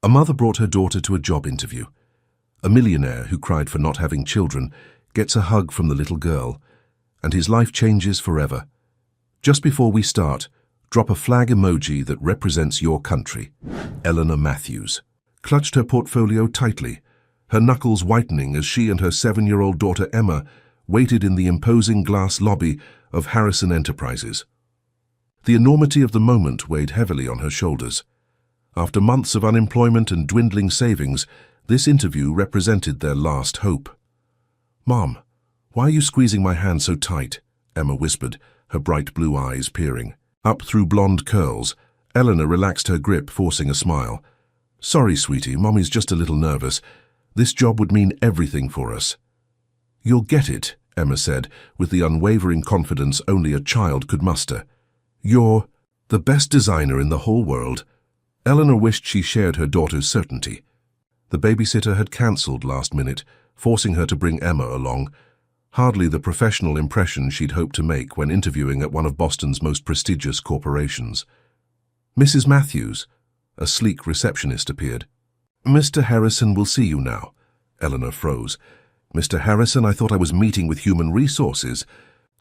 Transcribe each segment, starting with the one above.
A mother brought her daughter to a job interview. A millionaire who cried for not having children gets a hug from the little girl, and his life changes forever. Just before we start, drop a flag emoji that represents your country. Eleanor Matthews clutched her portfolio tightly, her knuckles whitening as she and her 7-year-old daughter Emma waited in the imposing glass lobby of Harrison Enterprises. The enormity of the moment weighed heavily on her shoulders. After months of unemployment and dwindling savings, this interview represented their last hope. "Mom, why are you squeezing my hand so tight?" Emma whispered, her bright blue eyes peering. Up through blonde curls, Eleanor relaxed her grip, forcing a smile. "Sorry, sweetie, Mommy's just a little nervous. This job would mean everything for us." "You'll get it," Emma said, with the unwavering confidence only a child could muster. "You're the best designer in the whole world." Eleanor wished she shared her daughter's certainty. The babysitter had cancelled last minute, forcing her to bring Emma along. Hardly the professional impression she'd hoped to make when interviewing at one of Boston's most prestigious corporations. "Mrs. Matthews," a sleek receptionist appeared. "Mr. Harrison will see you now." Eleanor froze. "Mr. Harrison, I thought I was meeting with Human Resources."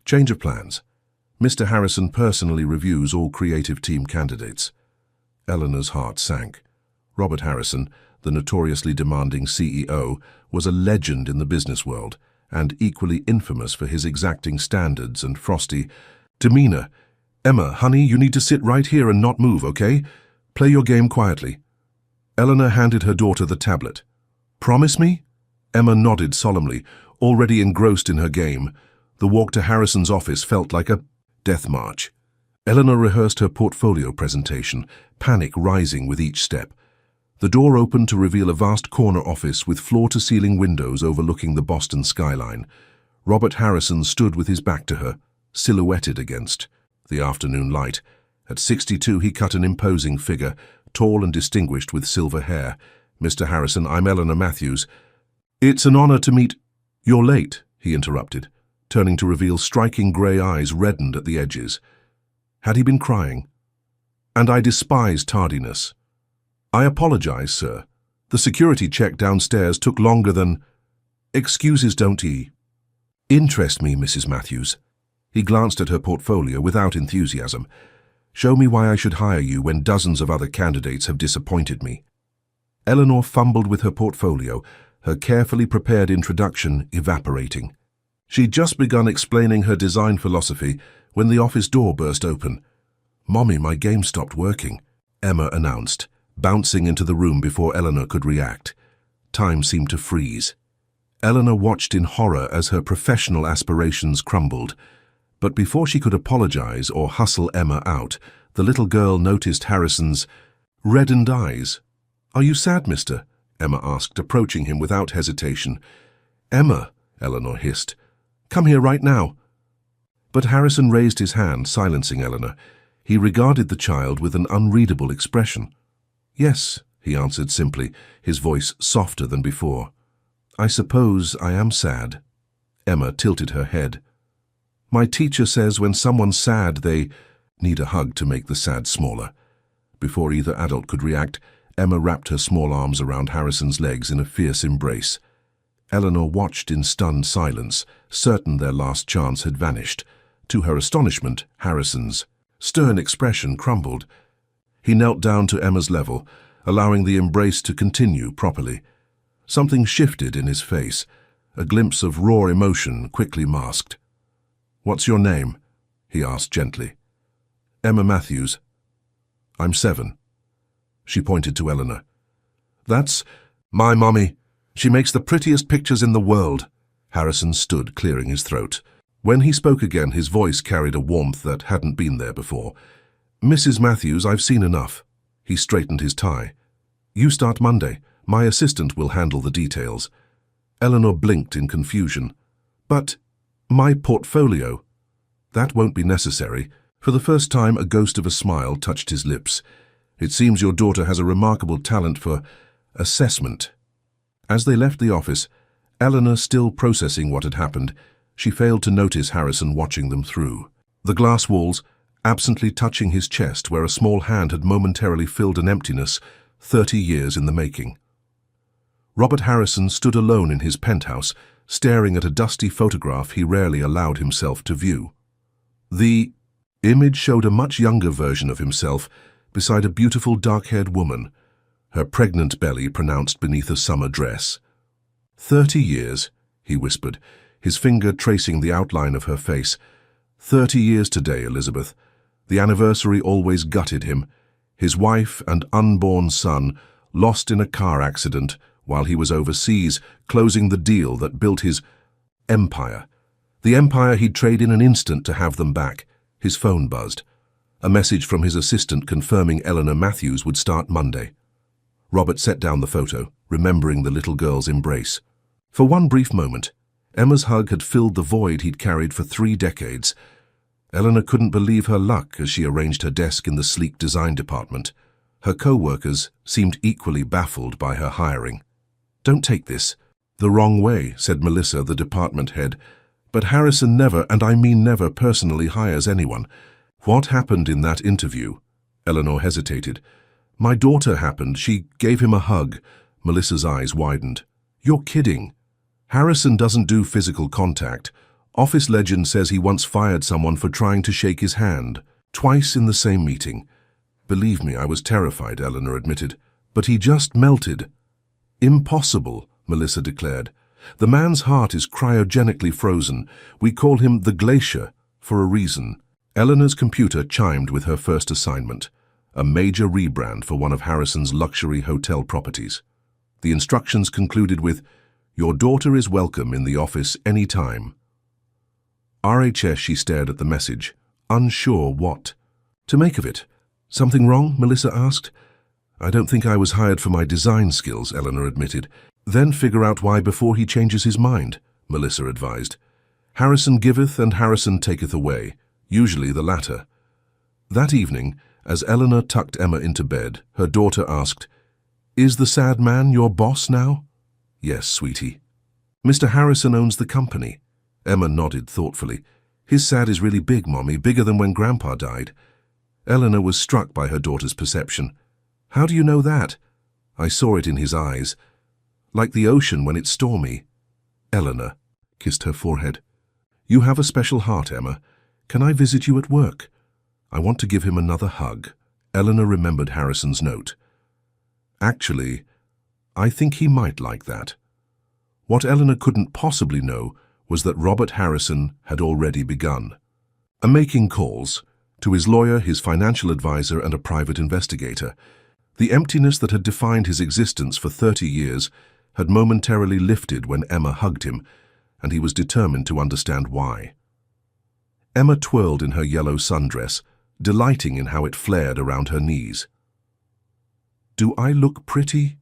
"Change of plans. Mr. Harrison personally reviews all creative team candidates." Eleanor's heart sank. Robert Harrison, the notoriously demanding CEO, was a legend in the business world, and equally infamous for his exacting standards and frosty demeanor. "Emma, honey, you need to sit right here and not move, okay? Play your game quietly." Eleanor handed her daughter the tablet. "Promise me?" Emma nodded solemnly, already engrossed in her game. The walk to Harrison's office felt like a death march. Eleanor rehearsed her portfolio presentation, panic rising with each step. The door opened to reveal a vast corner office with floor-to-ceiling windows overlooking the Boston skyline. Robert Harrison stood with his back to her, silhouetted against the afternoon light. At 62, he cut an imposing figure, tall and distinguished with silver hair. "Mr. Harrison, I'm Eleanor Matthews." "It's an honor to meet—" "You're late," he interrupted, turning to reveal striking grey eyes reddened at the edges. Had he been crying? "And I despise tardiness." "I apologize, sir. The security check downstairs took longer than—" "Excuses don't interest me, Mrs. Matthews." He glanced at her portfolio without enthusiasm. "Show me why I should hire you when dozens of other candidates have disappointed me." Eleanor fumbled with her portfolio, her carefully prepared introduction evaporating. She'd just begun explaining her design philosophy when the office door burst open. "Mommy, my game stopped working," Emma announced, bouncing into the room before Eleanor could react. Time seemed to freeze. Eleanor watched in horror as her professional aspirations crumbled. But before she could apologize or hustle Emma out, the little girl noticed Harrison's reddened eyes. "Are you sad, mister?" Emma asked, approaching him without hesitation. "Emma," Eleanor hissed, "come here right now." But Harrison raised his hand, silencing Eleanor. He regarded the child with an unreadable expression. "Yes," he answered simply, his voice softer than before. "I suppose I am sad." Emma tilted her head. "My teacher says when someone's sad, they need a hug to make the sad smaller." Before either adult could react, Emma wrapped her small arms around Harrison's legs in a fierce embrace. Eleanor watched in stunned silence, certain their last chance had vanished. To her astonishment, Harrison's stern expression crumbled. He knelt down to Emma's level, allowing the embrace to continue properly. Something shifted in his face, a glimpse of raw emotion quickly masked. "What's your name?" he asked gently. "Emma Matthews." "I'm 7. She pointed to Eleanor. "That's my mommy. She makes the prettiest pictures in the world." Harrison stood, clearing his throat. When he spoke again, his voice carried a warmth that hadn't been there before. "Mrs. Matthews, I've seen enough." He straightened his tie. "You start Monday. My assistant will handle the details." Eleanor blinked in confusion. "But my portfolio." "That won't be necessary." For the first time, a ghost of a smile touched his lips. "It seems your daughter has a remarkable talent for assessment." As they left the office, Eleanor still processing what had happened, she failed to notice Harrison watching them through. The glass walls, absently touching his chest where a small hand had momentarily filled an emptiness, 30 years in the making. Robert Harrison stood alone in his penthouse, staring at a dusty photograph he rarely allowed himself to view. The image showed a much younger version of himself beside a beautiful dark-haired woman, her pregnant belly pronounced beneath a summer dress. 30 years, he whispered, his finger tracing the outline of her face. 30 years today, Elizabeth. The anniversary always gutted him. His wife and unborn son lost in a car accident while he was overseas, closing the deal that built his empire. The empire he'd trade in an instant to have them back. His phone buzzed. A message from his assistant confirming Eleanor Matthews would start Monday. Robert set down the photo, remembering the little girl's embrace. For one brief moment, Emma's hug had filled the void he'd carried for 3 decades. Eleanor couldn't believe her luck as she arranged her desk in the sleek design department. Her co-workers seemed equally baffled by her hiring. "Don't take this the wrong way," said Melissa, the department head. "But Harrison never, and I mean never, personally hires anyone." "What happened in that interview?" Eleanor hesitated. "My daughter happened. She gave him a hug." Melissa's eyes widened. "You're kidding. Harrison doesn't do physical contact. Office legend says he once fired someone for trying to shake his hand, twice in the same meeting." "Believe me, I was terrified," Eleanor admitted. "But he just melted." "Impossible," Melissa declared. "The man's heart is cryogenically frozen. We call him the Glacier for a reason." Eleanor's computer chimed with her first assignment, a major rebrand for one of Harrison's luxury hotel properties. The instructions concluded with, "Your daughter is welcome in the office any time." RHS, she stared at the message, unsure what to make of it. "Something wrong?" Melissa asked. "I don't think I was hired for my design skills," Eleanor admitted. "Then figure out why before he changes his mind," Melissa advised. "Harrison giveth and Harrison taketh away, usually the latter." That evening, as Eleanor tucked Emma into bed, her daughter asked, "Is the sad man your boss now?" "Yes, sweetie." "Mr. Harrison owns the company." Emma nodded thoughtfully. "His sad is really big, Mommy, bigger than when Grandpa died." Eleanor was struck by her daughter's perception. "How do you know that?" "I saw it in his eyes. Like the ocean when it's stormy." Eleanor kissed her forehead. "You have a special heart, Emma. Can I visit you at work? I want to give him another hug." Eleanor remembered Harrison's note. "Actually, I think he might like that." What Eleanor couldn't possibly know was that Robert Harrison had already begun. Making calls to his lawyer, his financial advisor, and a private investigator. The emptiness that had defined his existence for 30 years had momentarily lifted when Emma hugged him, and he was determined to understand why. Emma twirled in her yellow sundress, delighting in how it flared around her knees. "Do I look pretty?"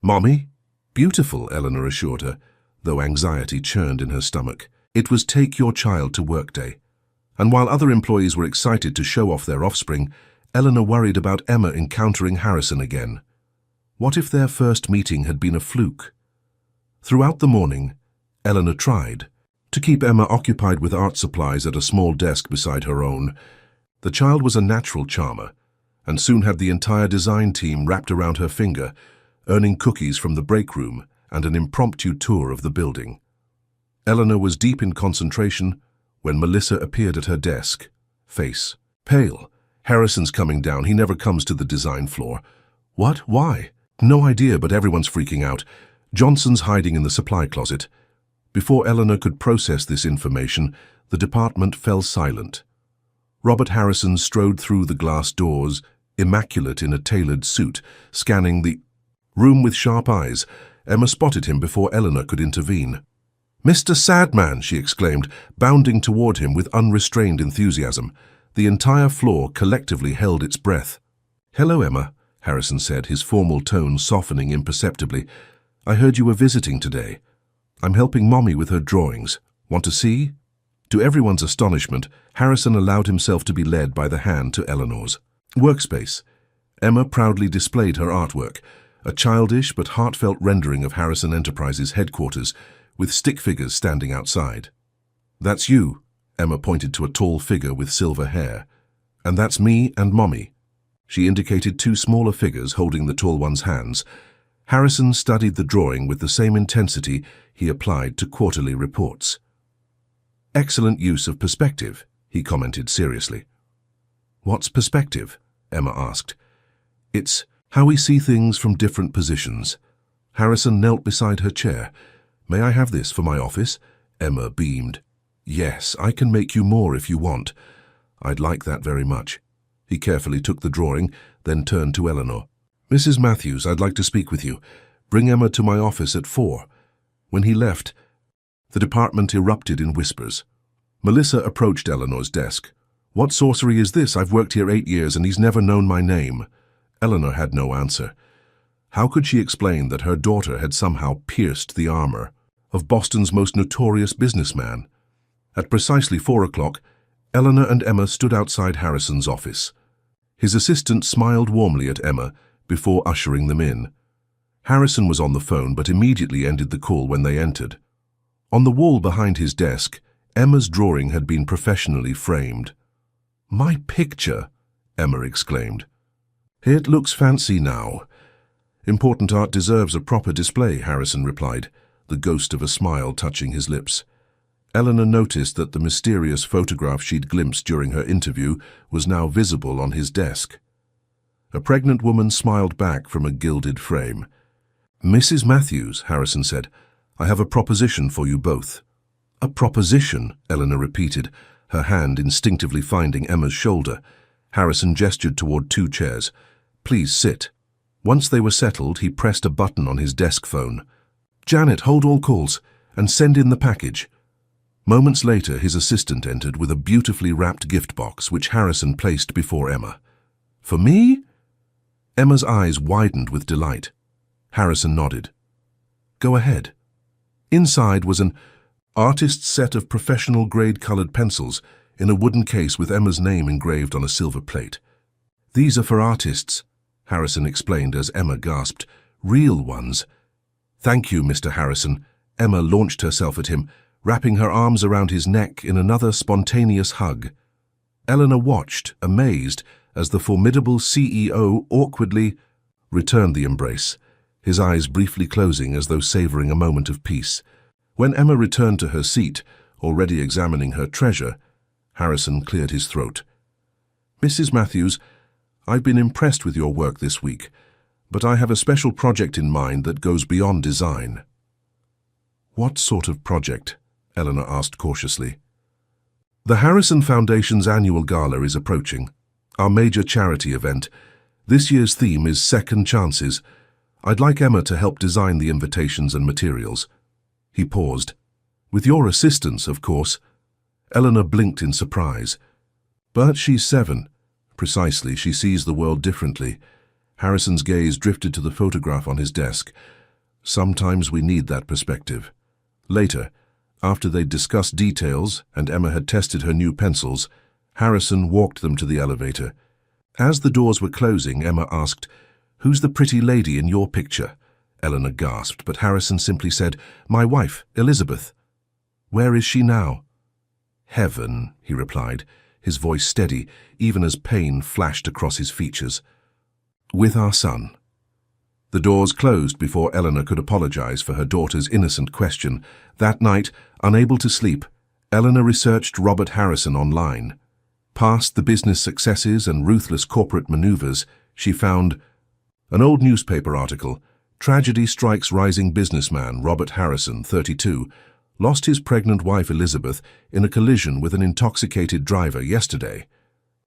"Mommy?" "Beautiful," Eleanor assured her, though anxiety churned in her stomach. It was Take Your Child to Work Day, and while other employees were excited to show off their offspring, Eleanor worried about Emma encountering Harrison again. What if their first meeting had been a fluke? Throughout the morning, Eleanor tried to keep Emma occupied with art supplies at a small desk beside her own. The child was a natural charmer, and soon had the entire design team wrapped around her finger, earning cookies from the break room and an impromptu tour of the building. Eleanor was deep in concentration when Melissa appeared at her desk, face pale. "Harrison's coming down. He never comes to the design floor." "What? Why?" "No idea, but everyone's freaking out. Johnson's hiding in the supply closet." Before Eleanor could process this information, the department fell silent. Robert Harrison strode through the glass doors, immaculate in a tailored suit, scanning the room with sharp eyes. Emma spotted him before Eleanor could intervene. "Mr. Sadman!" she exclaimed, bounding toward him with unrestrained enthusiasm. The entire floor collectively held its breath. "Hello, Emma," Harrison said, his formal tone softening imperceptibly. "I heard you were visiting today. I'm helping Mommy with her drawings. Want to see?" To everyone's astonishment, Harrison allowed himself to be led by the hand to Eleanor's workspace. Emma proudly displayed her artwork, a childish but heartfelt rendering of Harrison Enterprises headquarters, with stick figures standing outside. "That's you," Emma pointed to a tall figure with silver hair. "And that's me and Mommy." She indicated two smaller figures holding the tall one's hands. Harrison studied the drawing with the same intensity he applied to quarterly reports. "Excellent use of perspective," he commented seriously. "What's perspective?" Emma asked. "It's how we see things from different positions." Harrison knelt beside her chair. "May I have this for my office?" Emma beamed. "Yes, I can make you more if you want." "I'd like that very much." He carefully took the drawing, then turned to Eleanor. "Mrs. Matthews, I'd like to speak with you. Bring Emma to my office at 4. When he left, the department erupted in whispers. Melissa approached Eleanor's desk. "What sorcery is this? I've worked here 8 years and he's never known my name." Eleanor had no answer. How could she explain that her daughter had somehow pierced the armor of Boston's most notorious businessman? At precisely 4 o'clock, Eleanor and Emma stood outside Harrison's office. His assistant smiled warmly at Emma before ushering them in. Harrison was on the phone but immediately ended the call when they entered. On the wall behind his desk, Emma's drawing had been professionally framed. "My picture!" Emma exclaimed. "It looks fancy now." "Important art deserves a proper display," Harrison replied, the ghost of a smile touching his lips. Eleanor noticed that the mysterious photograph she'd glimpsed during her interview was now visible on his desk. A pregnant woman smiled back from a gilded frame. "Mrs. Matthews," Harrison said, "I have a proposition for you both." "A proposition?" Eleanor repeated, her hand instinctively finding Emma's shoulder. Harrison gestured toward 2 chairs. "Please sit." Once they were settled, he pressed a button on his desk phone. "Janet, hold all calls and send in the package." Moments later, his assistant entered with a beautifully wrapped gift box, which Harrison placed before Emma. "For me?" Emma's eyes widened with delight. Harrison nodded. "Go ahead." Inside was an artist's set of professional-grade colored pencils in a wooden case with Emma's name engraved on a silver plate. "These are for artists," Harrison explained as Emma gasped. "Real ones." "Thank you, Mr. Harrison." Emma launched herself at him, wrapping her arms around his neck in another spontaneous hug. Eleanor watched, amazed, as the formidable CEO awkwardly returned the embrace, his eyes briefly closing as though savoring a moment of peace. When Emma returned to her seat, already examining her treasure, Harrison cleared his throat. "Mrs. Matthews, I've been impressed with your work this week, but I have a special project in mind that goes beyond design." "What sort of project?" Eleanor asked cautiously. "The Harrison Foundation's annual gala is approaching, our major charity event. This year's theme is Second Chances. I'd like Emma to help design the invitations and materials." He paused. "With your assistance, of course." Eleanor blinked in surprise. "But she's 7. Precisely, she sees the world differently." Harrison's gaze drifted to the photograph on his desk. "Sometimes we need that perspective." Later, after they'd discussed details and Emma had tested her new pencils, Harrison walked them to the elevator. As the doors were closing, Emma asked, "Who's the pretty lady in your picture?" Eleanor gasped, but Harrison simply said, "My wife, Elizabeth." "Where is she now?" "Heaven," he replied, his voice steady, even as pain flashed across his features. "With our son." The doors closed before Eleanor could apologize for her daughter's innocent question. That night, unable to sleep, Eleanor researched Robert Harrison online. Past the business successes and ruthless corporate maneuvers, she found an old newspaper article. "Tragedy strikes rising businessman Robert Harrison, 32, lost his pregnant wife Elizabeth in a collision with an intoxicated driver yesterday."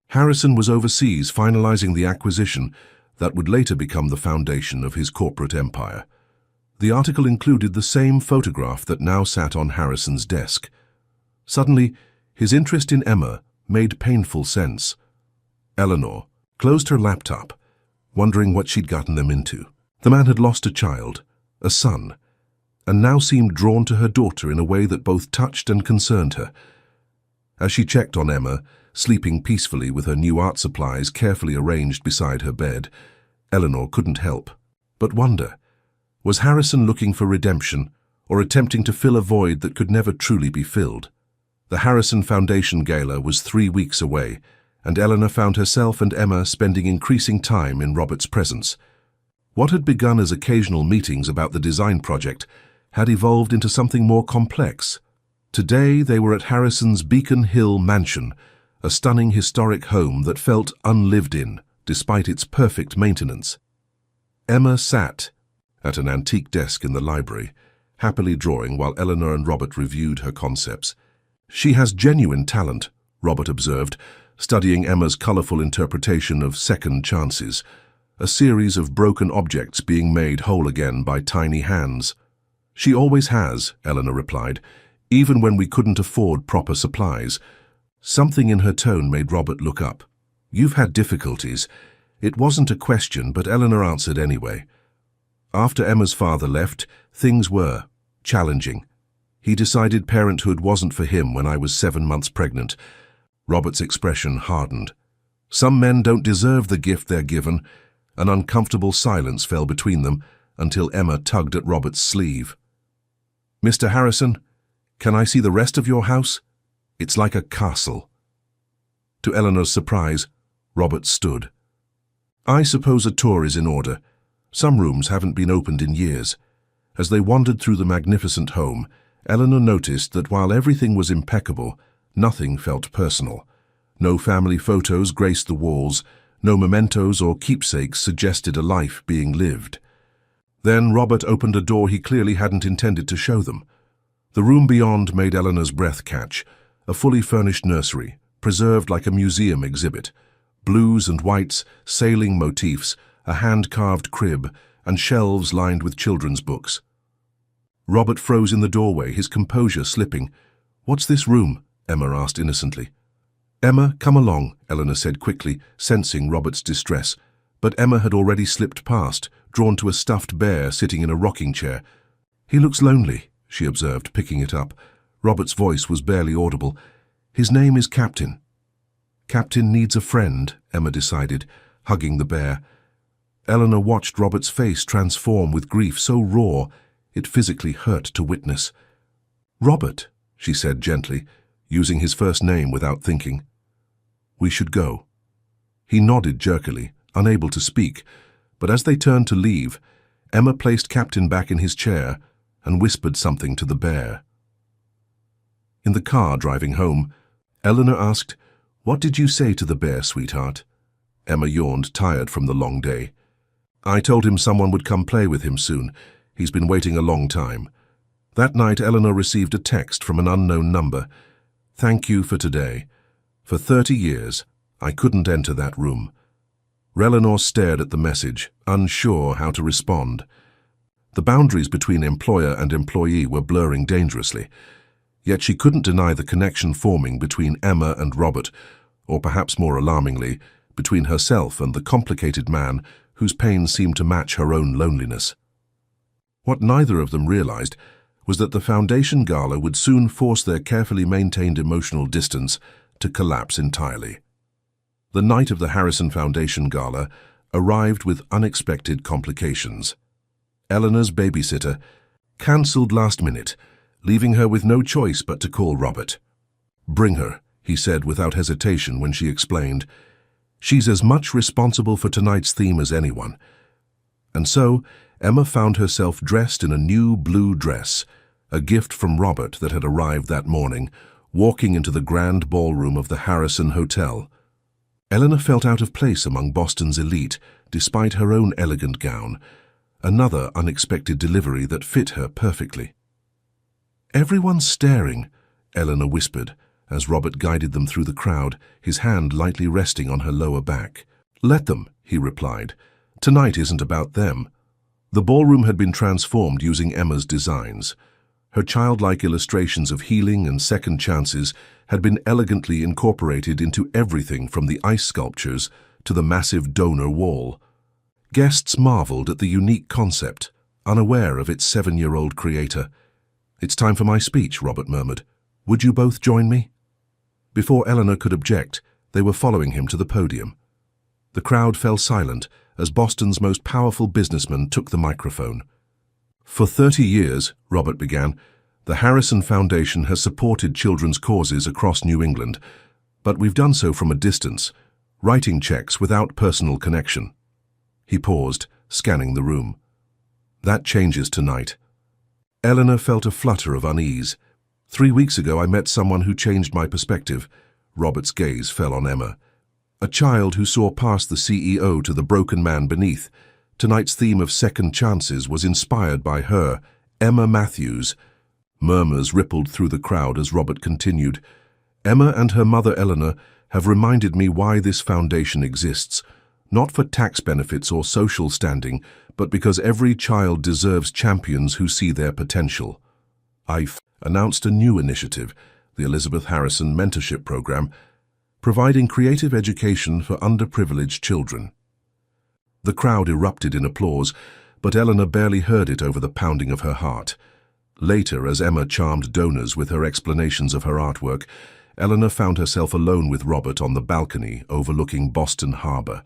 Harrison was overseas finalizing the acquisition that would later become the foundation of his corporate empire. The article included the same photograph that now sat on Harrison's desk. Suddenly, his interest in Emma made painful sense. Eleanor closed her laptop, wondering what she'd gotten them into. The man had lost a child, a son, and now seemed drawn to her daughter in a way that both touched and concerned her. As she checked on Emma, sleeping peacefully with her new art supplies carefully arranged beside her bed, Eleanor couldn't help but wonder, was Harrison looking for redemption or attempting to fill a void that could never truly be filled? The Harrison Foundation Gala was 3 weeks away, and Eleanor found herself and Emma spending increasing time in Robert's presence. What had begun as occasional meetings about the design project had evolved into something more complex. Today they were at Harrison's Beacon Hill mansion, a stunning historic home that felt unlived in, despite its perfect maintenance. Emma sat at an antique desk in the library, happily drawing while Eleanor and Robert reviewed her concepts. "She has genuine talent," Robert observed, studying Emma's colorful interpretation of second chances, a series of broken objects being made whole again by tiny hands. "She always has," Eleanor replied, "even when we couldn't afford proper supplies." Something in her tone made Robert look up. "You've had difficulties." It wasn't a question, but Eleanor answered anyway. After Emma's father left, things were challenging. "He decided parenthood wasn't for him when I was 7 months pregnant." Robert's expression hardened. "Some men don't deserve the gift they're given." An uncomfortable silence fell between them until Emma tugged at Robert's sleeve. "Mr. Harrison, can I see the rest of your house? It's like a castle." To Eleanor's surprise, Robert stood. "I suppose a tour is in order. Some rooms haven't been opened in years." As they wandered through the magnificent home, Eleanor noticed that while everything was impeccable, nothing felt personal. No family photos graced the walls, no mementos or keepsakes suggested a life being lived. Then Robert opened a door he clearly hadn't intended to show them. The room beyond made Eleanor's breath catch, a fully furnished nursery, preserved like a museum exhibit. Blues and whites, sailing motifs, a hand-carved crib, and shelves lined with children's books. Robert froze in the doorway, his composure slipping. "What's this room?" Emma asked innocently. "Emma, come along," Eleanor said quickly, sensing Robert's distress. But Emma had already slipped past, drawn to a stuffed bear sitting in a rocking chair. "He looks lonely," she observed, picking it up. Robert's voice was barely audible. "His name is Captain." "Captain needs a friend," Emma decided, hugging the bear. Eleanor watched Robert's face transform with grief so raw it physically hurt to witness. "Robert," she said gently, using his first name without thinking. "We should go." He nodded jerkily, unable to speak, but as they turned to leave, Emma placed Captain back in his chair and whispered something to the bear. In the car driving home, Eleanor asked, "What did you say to the bear, sweetheart?" Emma yawned, tired from the long day. "I told him someone would come play with him soon. He's been waiting a long time." That night, Eleanor received a text from an unknown number. "Thank you for today. For 30 years, I couldn't enter that room." Eleanor stared at the message, unsure how to respond. The boundaries between employer and employee were blurring dangerously. Yet she couldn't deny the connection forming between Emma and Robert, or perhaps more alarmingly, between herself and the complicated man whose pain seemed to match her own loneliness. What neither of them realized was that the Foundation Gala would soon force their carefully maintained emotional distance to collapse entirely. The night of the Harrison Foundation Gala arrived with unexpected complications. Eleanor's babysitter cancelled last minute, leaving her with no choice but to call Robert. "Bring her," he said without hesitation when she explained. "She's as much responsible for tonight's theme as anyone." And so, Emma found herself dressed in a new blue dress, a gift from Robert that had arrived that morning, walking into the grand ballroom of the Harrison Hotel. Eleanor felt out of place among Boston's elite, despite her own elegant gown, another unexpected delivery that fit her perfectly. "Everyone's staring," Eleanor whispered, as Robert guided them through the crowd, his hand lightly resting on her lower back. "Let them," he replied. "Tonight isn't about them." The ballroom had been transformed using Emma's designs. Her childlike illustrations of healing and second chances had been elegantly incorporated into everything from the ice sculptures to the massive donor wall. Guests marveled at the unique concept, unaware of its 7-year-old creator. "It's time for my speech," Robert murmured. "Would you both join me?" Before Eleanor could object, they were following him to the podium. The crowd fell silent as Boston's most powerful businessman took the microphone. "For 30 years," Robert began, "the Harrison Foundation has supported children's causes across New England. but we've done so from a distance, writing checks without personal connection. He paused, scanning the room. That changes tonight. Eleanor felt a flutter of unease. 3 weeks ago I met someone who changed my perspective. Robert's gaze fell on Emma. A child who saw past the CEO to the broken man beneath. Tonight's theme of second chances was inspired by her, Emma Matthews. Murmurs rippled through the crowd as Robert continued. Emma and her mother Eleanor have reminded me why this foundation exists, not for tax benefits or social standing, but because every child deserves champions who see their potential. I've announced a new initiative, the Elizabeth Harrison Mentorship Program, providing creative education for underprivileged children. The crowd erupted in applause, but Eleanor barely heard it over the pounding of her heart. Later, as Emma charmed donors with her explanations of her artwork, Eleanor found herself alone with Robert on the balcony overlooking Boston Harbor.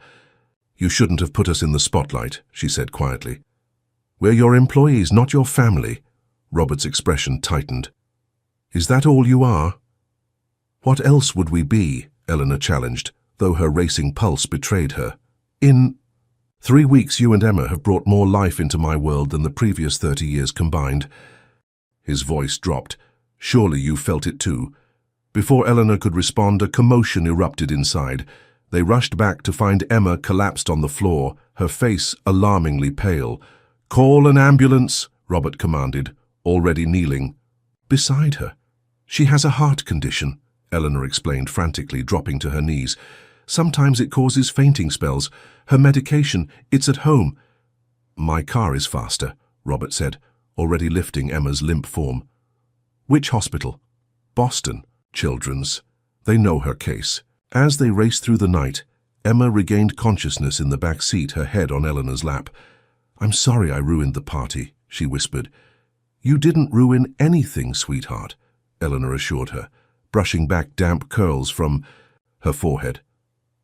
"You shouldn't have put us in the spotlight," she said quietly. "We're your employees, not your family." Robert's expression tightened. "Is that all you are?" "What else would we be?" Eleanor challenged, though her racing pulse betrayed her. "In 3 weeks, you and Emma have brought more life into my world than the previous 30 years combined." His voice dropped. "Surely you felt it too." Before Eleanor could respond, a commotion erupted inside. They rushed back to find Emma collapsed on the floor, her face alarmingly pale. "Call an ambulance," Robert commanded, already kneeling beside her. "She has a heart condition," Eleanor explained frantically, dropping to her knees. "Sometimes it causes fainting spells. Her medication, it's at home." "My car is faster," Robert said, already lifting Emma's limp form. "Which hospital?" "Boston Children's. They know her case." As they raced through the night, Emma regained consciousness in the back seat, her head on Eleanor's lap. "I'm sorry I ruined the party," she whispered. "You didn't ruin anything, sweetheart," Eleanor assured her, brushing back damp curls from her forehead.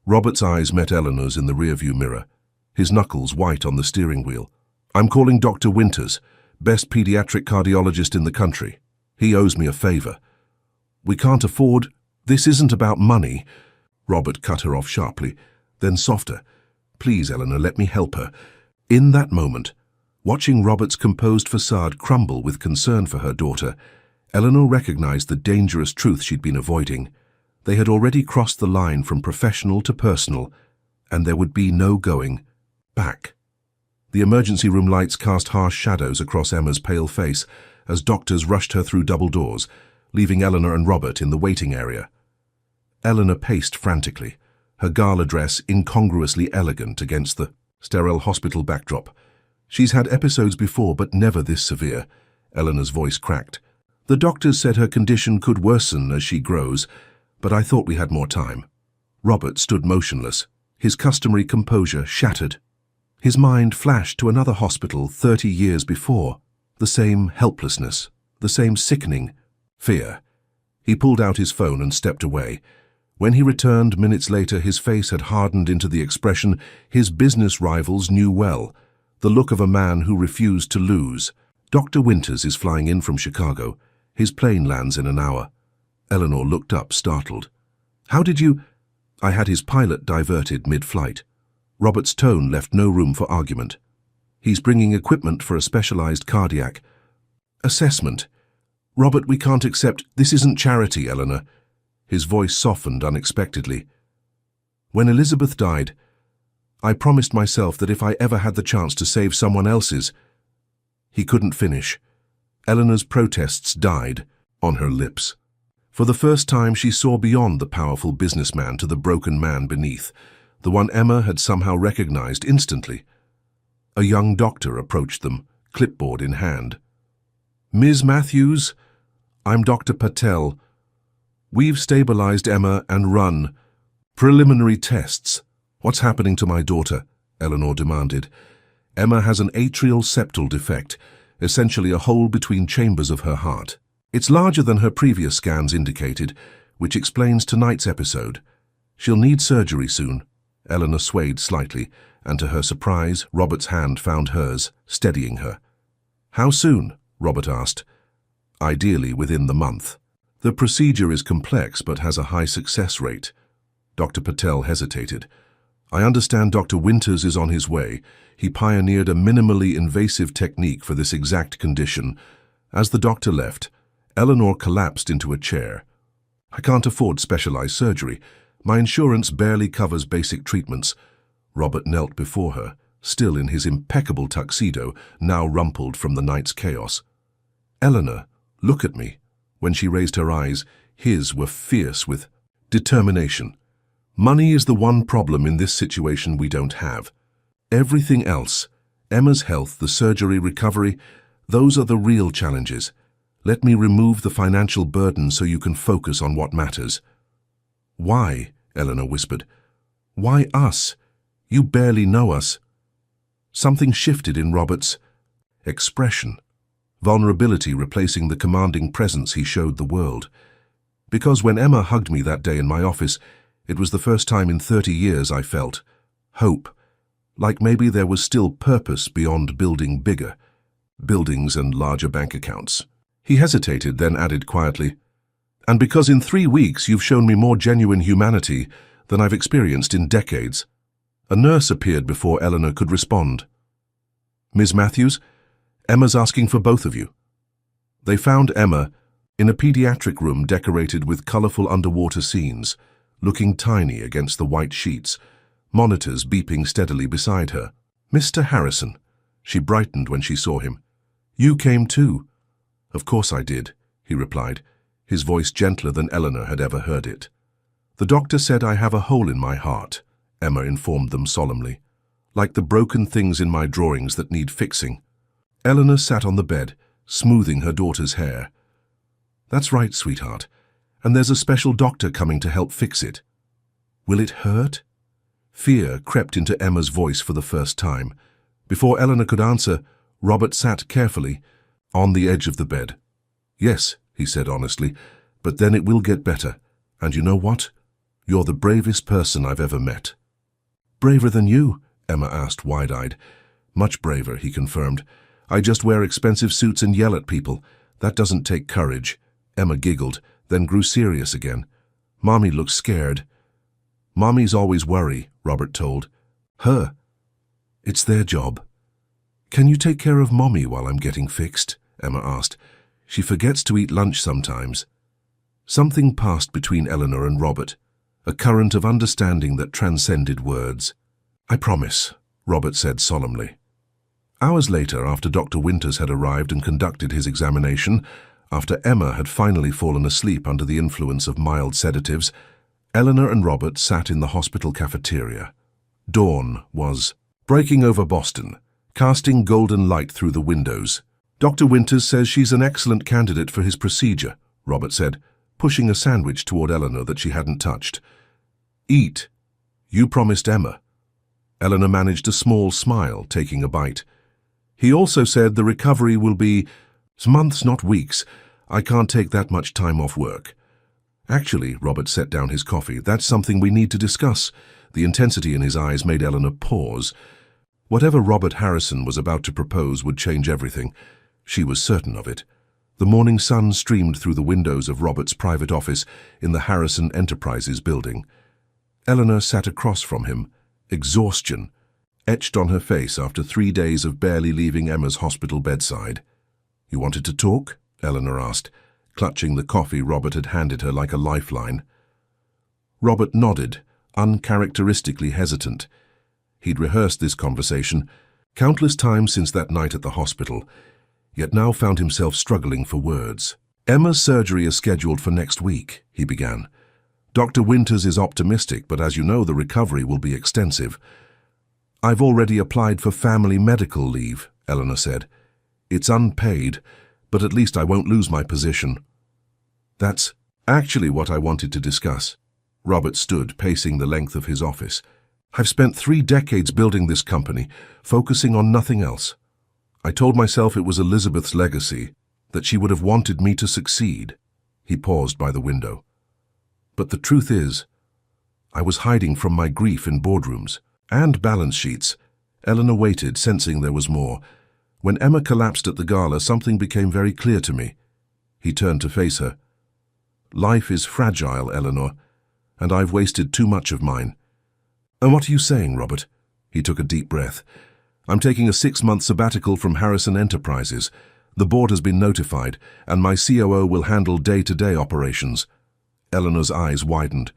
Robert's eyes met Eleanor's in the rearview mirror, his knuckles white on the steering wheel. "I'm calling Dr. Winters, best pediatric cardiologist in the country. He owes me a favor." "We can't afford. This isn't about money." Robert cut her off sharply, then softer. "Please, Eleanor, let me help her." In that moment, watching Robert's composed facade crumble with concern for her daughter, Eleanor recognized the dangerous truth she'd been avoiding. They had already crossed the line from professional to personal, and there would be no going back. The emergency room lights cast harsh shadows across Emma's pale face as doctors rushed her through double doors, leaving Eleanor and Robert in the waiting area. Eleanor paced frantically, her gala dress incongruously elegant against the sterile hospital backdrop. "She's had episodes before, but never this severe," Eleanor's voice cracked. "The doctors said her condition could worsen as she grows, but I thought we had more time." Robert stood motionless, his customary composure shattered. His mind flashed to another hospital 30 years before, the same helplessness, the same sickening fear. He pulled out his phone and stepped away. When he returned minutes later, his face had hardened into the expression his business rivals knew well, the look of a man who refused to lose. "Dr. Winters is flying in from Chicago. His plane lands in an hour." Eleanor looked up, startled. "How did you—" "I had his pilot diverted mid-flight." Robert's tone left no room for argument. "He's bringing equipment for a specialized cardiac assessment." "Robert, we can't accept— This isn't charity, Eleanor." His voice softened unexpectedly. "When Elizabeth died, I promised myself that if I ever had the chance to save someone else's—" He couldn't finish. Eleanor's protests died on her lips. For the first time, she saw beyond the powerful businessman to the broken man beneath, the one Emma had somehow recognized instantly. A young doctor approached them, clipboard in hand. "Ms. Matthews, I'm Dr. Patel. We've stabilized Emma and run preliminary tests." "What's happening to my daughter?" Eleanor demanded. "Emma has an atrial septal defect, essentially a hole between chambers of her heart. It's larger than her previous scans indicated, which explains tonight's episode. She'll need surgery soon." Eleanor swayed slightly, and to her surprise, Robert's hand found hers, steadying her. "How soon?" Robert asked. "Ideally within the month." The procedure is complex but has a high success rate. Dr. Patel hesitated. I understand Dr. Winters is on his way. He pioneered a minimally invasive technique for this exact condition. As the doctor left, Eleanor collapsed into a chair. I can't afford specialized surgery. My insurance barely covers basic treatments. Robert knelt before her, still in his impeccable tuxedo, now rumpled from the night's chaos. Eleanor, look at me. When she raised her eyes, his were fierce with determination. Money is the one problem in this situation we don't have. Everything else, Emma's health, the surgery, recovery, those are the real challenges. Let me remove the financial burden so you can focus on what matters. Why? Eleanor whispered. Why us? You barely know us. Something shifted in Robert's expression. Vulnerability replacing the commanding presence he showed the world. Because when Emma hugged me that day in my office, it was the first time in 30 years I felt hope, like maybe there was still purpose beyond building bigger buildings and larger bank accounts. He hesitated, then added quietly, and because in 3 weeks you've shown me more genuine humanity than I've experienced in decades. A nurse appeared before Eleanor could respond. Ms. Matthews, Emma's asking for both of you. They found Emma in a pediatric room decorated with colorful underwater scenes, looking tiny against the white sheets, monitors beeping steadily beside her. Mr. Harrison, she brightened when she saw him. You came too. Of course I did, he replied, his voice gentler than Eleanor had ever heard it. The doctor said I have a hole in my heart, Emma informed them solemnly, like the broken things in my drawings that need fixing. Eleanor sat on the bed, smoothing her daughter's hair. That's right, sweetheart, and there's a special doctor coming to help fix it. Will it hurt? Fear crept into Emma's voice for the first time. Before Eleanor could answer, Robert sat carefully on the edge of the bed. Yes, he said honestly, but then it will get better. And you know what? You're the bravest person I've ever met. Braver than you? Emma asked, wide-eyed. Much braver, he confirmed. I just wear expensive suits and yell at people. That doesn't take courage. Emma giggled, then grew serious again. Mommy looks scared. Mommies always worry, Robert told. Her. It's their job. Can you take care of Mommy while I'm getting fixed? Emma asked. She forgets to eat lunch sometimes. Something passed between Eleanor and Robert, a current of understanding that transcended words. I promise, Robert said solemnly. Hours later, after Dr. Winters had arrived and conducted his examination, after Emma had finally fallen asleep under the influence of mild sedatives, Eleanor and Robert sat in the hospital cafeteria. Dawn was breaking over Boston, casting golden light through the windows. Dr. Winters says she's an excellent candidate for his procedure, Robert said, pushing a sandwich toward Eleanor that she hadn't touched. Eat. You promised Emma. Eleanor managed a small smile, taking a bite. He also said the recovery will be months, not weeks. I can't take that much time off work. Actually, Robert set down his coffee, that's something we need to discuss. The intensity in his eyes made Eleanor pause. Whatever Robert Harrison was about to propose would change everything. She was certain of it. The morning sun streamed through the windows of Robert's private office in the Harrison Enterprises building. Eleanor sat across from him, exhaustion etched on her face after 3 days of barely leaving Emma's hospital bedside. You wanted to talk? Eleanor asked, clutching the coffee Robert had handed her like a lifeline. Robert nodded, uncharacteristically hesitant. He'd rehearsed this conversation countless times since that night at the hospital, yet now found himself struggling for words. Emma's surgery is scheduled for next week, he began. Dr. Winters is optimistic, but as you know, the recovery will be extensive. I've already applied for family medical leave, Eleanor said. It's unpaid, but at least I won't lose my position. That's actually what I wanted to discuss. Robert stood, pacing the length of his office. I've spent 3 decades building this company, focusing on nothing else. I told myself it was Elizabeth's legacy, that she would have wanted me to succeed. He paused by the window. But the truth is, I was hiding from my grief in boardrooms and balance sheets. Eleanor waited, sensing there was more. When Emma collapsed at the gala, something became very clear to me. He turned to face her. Life is fragile, Eleanor, and I've wasted too much of mine. And what are you saying, Robert? He took a deep breath. I'm taking a 6-month sabbatical from Harrison Enterprises. The board has been notified, and my COO will handle day-to-day operations. Eleanor's eyes widened.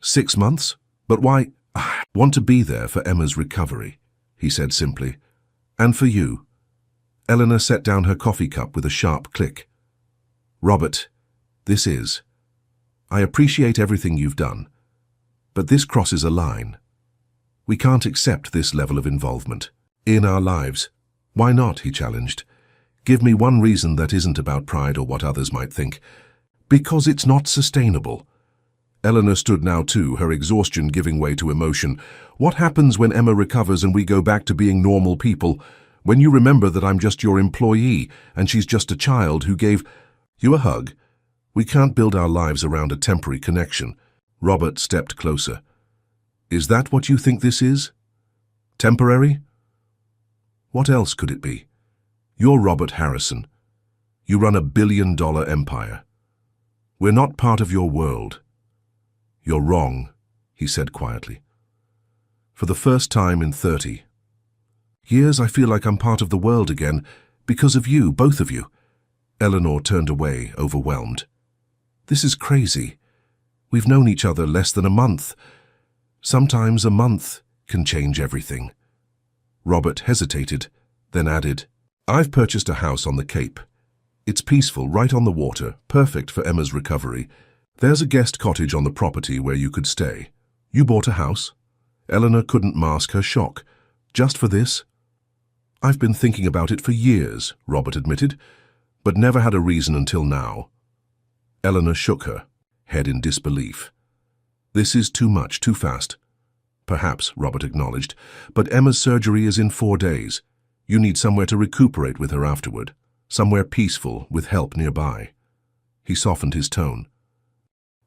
6 months? But why? I want to be there for Emma's recovery, he said simply. And for you. Eleanor set down her coffee cup with a sharp click. Robert, this is. I appreciate everything you've done, but this crosses a line. We can't accept this level of involvement in our lives. Why not? He challenged. Give me one reason that isn't about pride or what others might think. Because it's not sustainable. Eleanor stood now too, her exhaustion giving way to emotion. What happens when Emma recovers and we go back to being normal people? When you remember that I'm just your employee and she's just a child who gave you a hug? We can't build our lives around a temporary connection. Robert stepped closer. Is that what you think this is? Temporary? What else could it be? You're Robert Harrison. You run a billion-dollar empire. We're not part of your world. You're wrong, he said quietly. For the first time in 30 years, I feel like I'm part of the world again because of you, both of you. Eleanor turned away, overwhelmed. This is crazy. We've known each other less than a month. Sometimes a month can change everything. Robert hesitated, then added, I've purchased a house on the Cape. It's peaceful, right on the water, perfect for Emma's recovery. There's a guest cottage on the property where you could stay. You bought a house? Eleanor couldn't mask her shock. Just for this? I've been thinking about it for years, Robert admitted, but never had a reason until now. Eleanor shook her head in disbelief. This is too much, too fast. Perhaps, Robert acknowledged, but Emma's surgery is in 4 days. You need somewhere to recuperate with her afterward, somewhere peaceful with help nearby. He softened his tone.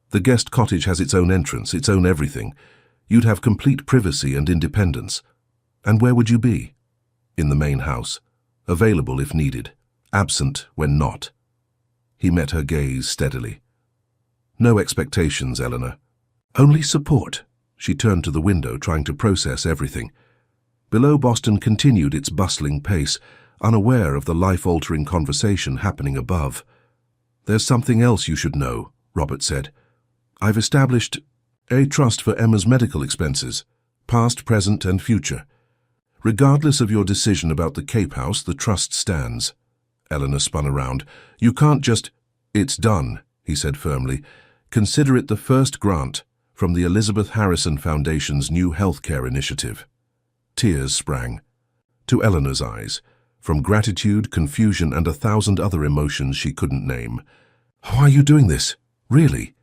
The guest cottage has its own entrance, its own everything. You'd have complete privacy and independence. And where would you be? In the main house, available if needed, absent when not. He met her gaze steadily. No expectations, Eleanor. Only support. She turned to the window, trying to process everything. Below, Boston continued its bustling pace, unaware of the life-altering conversation happening above. There's something else you should know, Robert said. I've established a trust for Emma's medical expenses, past, present, and future. Regardless of your decision about the Cape House, the trust stands. Eleanor spun around. You can't just... It's done, he said firmly. Consider it the first grant from the Elizabeth Harrison Foundation's new healthcare initiative. Tears sprang to Eleanor's eyes, from gratitude, confusion, and 1,000 other emotions she couldn't name. Why are you doing this? Really?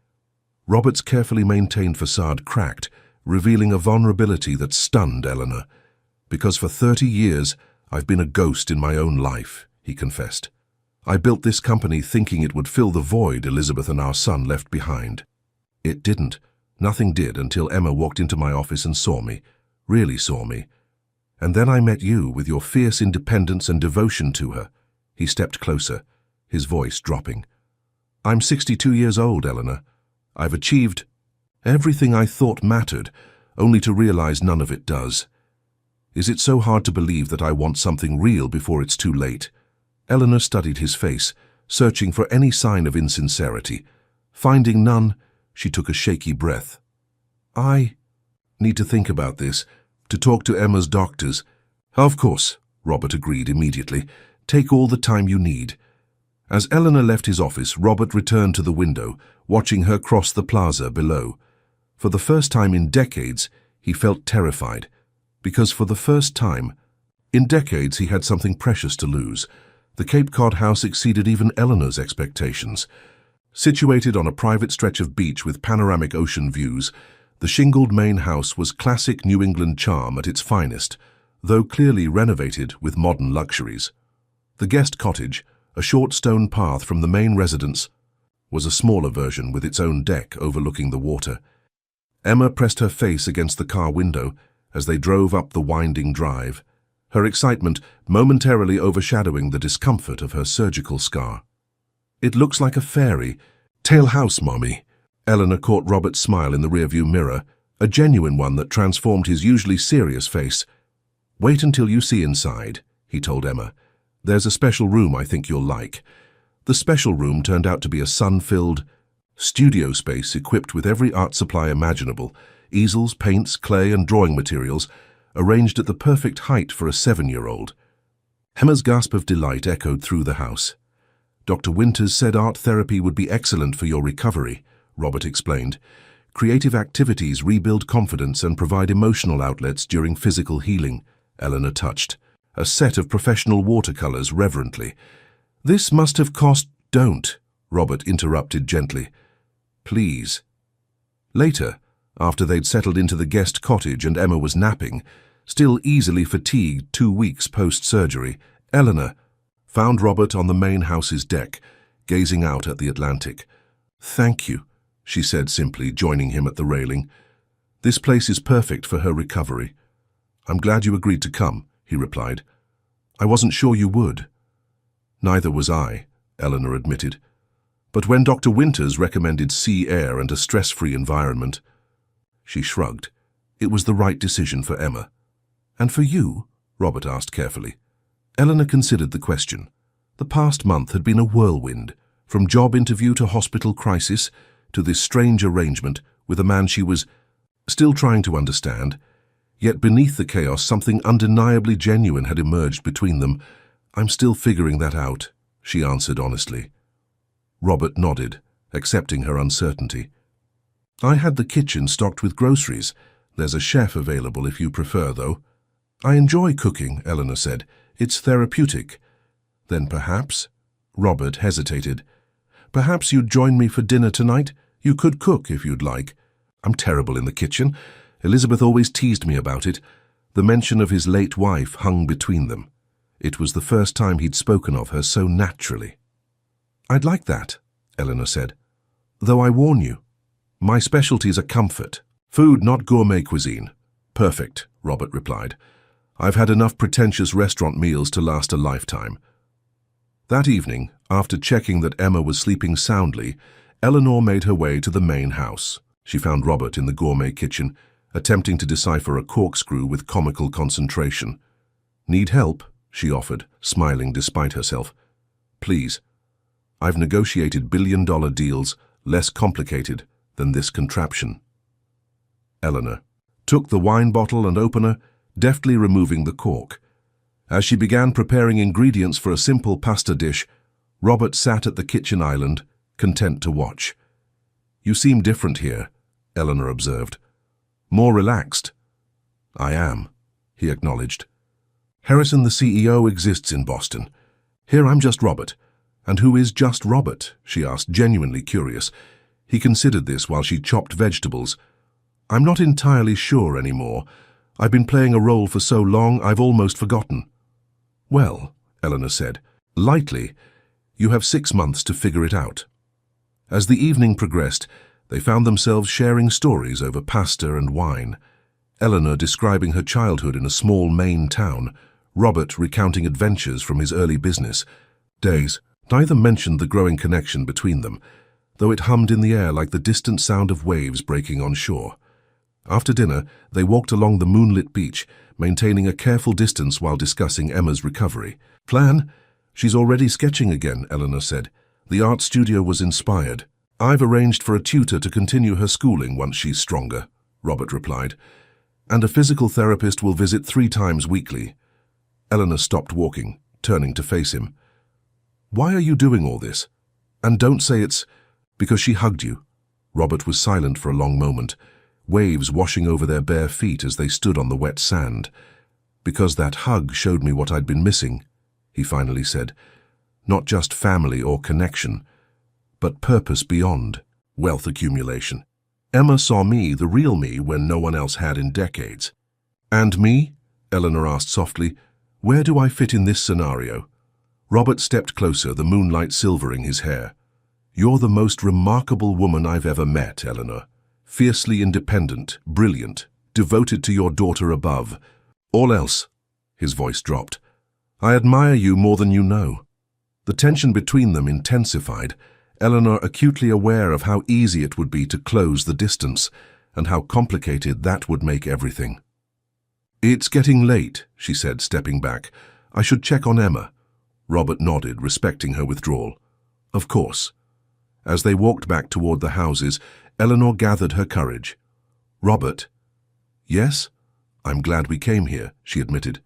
Robert's carefully maintained facade cracked, revealing a vulnerability that stunned Eleanor. Because for 30 years, I've been a ghost in my own life, he confessed. I built this company thinking it would fill the void Elizabeth and our son left behind. It didn't. Nothing did until Emma walked into my office and saw me, really saw me. And then I met you with your fierce independence and devotion to her. He stepped closer, his voice dropping. I'm 62 years old, Eleanor. I've achieved everything I thought mattered, only to realize none of it does. Is it so hard to believe that I want something real before it's too late? Eleanor studied his face, searching for any sign of insincerity. Finding none, she took a shaky breath. I need to think about this, to talk to Emma's doctors. Of course, Robert agreed immediately. Take all the time you need. As Eleanor left his office, Robert returned to the window, watching her cross the plaza below. For the first time in decades, he felt terrified, because for the first time in decades he had something precious to lose. The Cape Cod house exceeded even Eleanor's expectations. Situated on a private stretch of beach with panoramic ocean views, the shingled main house was classic New England charm at its finest, though clearly renovated with modern luxuries. The guest cottage, a short stone path from the main residence, was a smaller version with its own deck overlooking the water. Emma pressed her face against the car window as they drove up the winding drive, her excitement momentarily overshadowing the discomfort of her surgical scar. It looks like a fairy, Tail house, Mommy. Eleanor caught Robert's smile in the rearview mirror, a genuine one that transformed his usually serious face. Wait until you see inside, he told Emma. There's a special room I think you'll like. The special room turned out to be a sun-filled studio space equipped with every art supply imaginable, easels, paints, clay, and drawing materials, arranged at the perfect height for a 7-year-old. Emma's gasp of delight echoed through the house. Dr. Winters said art therapy would be excellent for your recovery, Robert explained. Creative activities rebuild confidence and provide emotional outlets during physical healing, Eleanor touched. A set of professional watercolors reverently. This must have cost— Don't, Robert interrupted gently. Please. Later, after they'd settled into the guest cottage and Emma was napping, still easily fatigued 2 weeks post-surgery, Eleanor found Robert on the main house's deck, gazing out at the Atlantic. Thank you, she said simply, joining him at the railing. This place is perfect for her recovery. I'm glad you agreed to come, he replied. I wasn't sure you would. Neither was I, Eleanor admitted. But when Dr. Winters recommended sea air and a stress-free environment, she shrugged. It was the right decision for Emma. And for you? Robert asked carefully. Eleanor considered the question. The past month had been a whirlwind, from job interview to hospital crisis, to this strange arrangement with a man she was still trying to understand. Yet beneath the chaos, something undeniably genuine had emerged between them. I'm still figuring that out, she answered honestly. Robert nodded, accepting her uncertainty. I had the kitchen stocked with groceries. There's a chef available if you prefer, though. I enjoy cooking, Eleanor said. It's therapeutic. Then perhaps— Robert hesitated. Perhaps you'd join me for dinner tonight? You could cook if you'd like. I'm terrible in the kitchen. Elizabeth always teased me about it. The mention of his late wife hung between them. It was the first time he'd spoken of her so naturally. I'd like that, Eleanor said. Though I warn you, my specialties are comfort. Food, not gourmet cuisine. Perfect, Robert replied. I've had enough pretentious restaurant meals to last a lifetime. That evening, after checking that Emma was sleeping soundly, Eleanor made her way to the main house. She found Robert in the gourmet kitchen, attempting to decipher a corkscrew with comical concentration. Need help? She offered, smiling despite herself. Please. I've negotiated billion-dollar deals less complicated than this contraption. Eleanor took the wine bottle and opener, deftly removing the cork. As she began preparing ingredients for a simple pasta dish, Robert sat at the kitchen island, content to watch. You seem different here, Eleanor observed. More relaxed. I am, he acknowledged. Harrison, the CEO, exists in Boston. Here I'm just Robert. And who is just Robert? She asked, genuinely curious. He considered this while she chopped vegetables. I'm not entirely sure anymore. I've been playing a role for so long I've almost forgotten. Well, Eleanor said, lightly, you have 6 months to figure it out. As the evening progressed, they found themselves sharing stories over pasta and wine. Eleanor describing her childhood in a small Maine town, Robert recounting adventures from his early business days. Neither mentioned the growing connection between them, though it hummed in the air like the distant sound of waves breaking on shore. After dinner, they walked along the moonlit beach, maintaining a careful distance while discussing Emma's recovery. Plan? She's already sketching again, Eleanor said. The art studio was inspired. I've arranged for a tutor to continue her schooling once she's stronger, Robert replied. And a physical therapist will visit 3 times weekly. Eleanor stopped walking, turning to face him. Why are you doing all this? And don't say it's because she hugged you. Robert was silent for a long moment, waves washing over their bare feet as they stood on the wet sand. Because that hug showed me what I'd been missing, he finally said. Not just family or connection, but purpose beyond wealth accumulation. Emma saw me, the real me, when no one else had in decades. And me? Eleanor asked softly. Where do I fit in this scenario? Robert stepped closer, the moonlight silvering his hair. You're the most remarkable woman I've ever met, Eleanor. Fiercely independent, brilliant, devoted to your daughter above. All else, his voice dropped. I admire you more than you know. The tension between them intensified. Eleanor acutely aware of how easy it would be to close the distance, and how complicated that would make everything. "It's getting late," she said, stepping back. "I should check on Emma." Robert nodded, respecting her withdrawal. "Of course." As they walked back toward the houses, Eleanor gathered her courage. "Robert?" "Yes? I'm glad we came here," she admitted.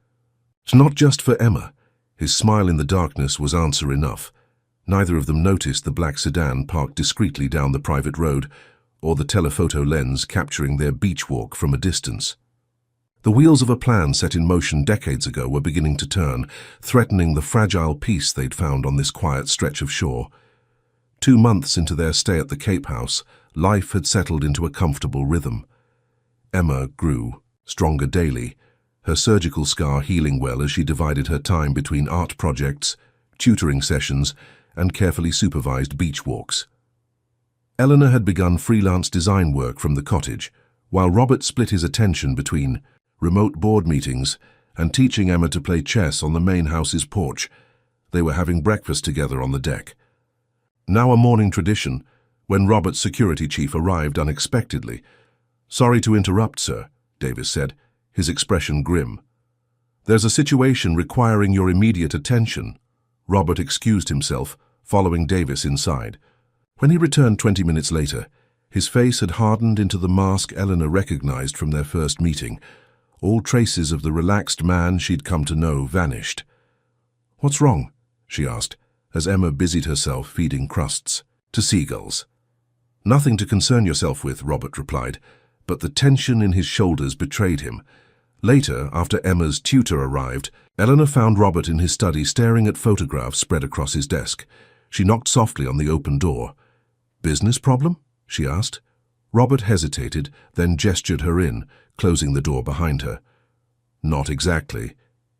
"It's not just for Emma." His smile in the darkness was answer enough. Neither of them noticed the black sedan parked discreetly down the private road, or the telephoto lens capturing their beach walk from a distance. The wheels of a plan set in motion decades ago were beginning to turn, threatening the fragile peace they'd found on this quiet stretch of shore. 2 months into their stay at the Cape House, life had settled into a comfortable rhythm. Emma grew, stronger daily, her surgical scar healing well as she divided her time between art projects, tutoring sessions, and carefully supervised beach walks. Eleanor had begun freelance design work from the cottage, while Robert split his attention between remote board meetings and teaching Emma to play chess on the main house's porch. They were having breakfast together on the deck. Now a morning tradition, when Robert's security chief arrived unexpectedly. "Sorry to interrupt, sir," Davis said, his expression grim. "There's a situation requiring your immediate attention." Robert excused himself, following Davis inside. When he returned 20 minutes later, his face had hardened into the mask Eleanor recognized from their first meeting. All traces of the relaxed man she'd come to know vanished. "What's wrong?" she asked, as Emma busied herself feeding crusts to seagulls. "Nothing to concern yourself with," Robert replied, but the tension in his shoulders betrayed him. Later, after Emma's tutor arrived, Eleanor found Robert in his study staring at photographs spread across his desk. She knocked softly on the open door. "Business problem?" she asked. Robert hesitated, then gestured her in, closing the door behind her. "Not exactly,"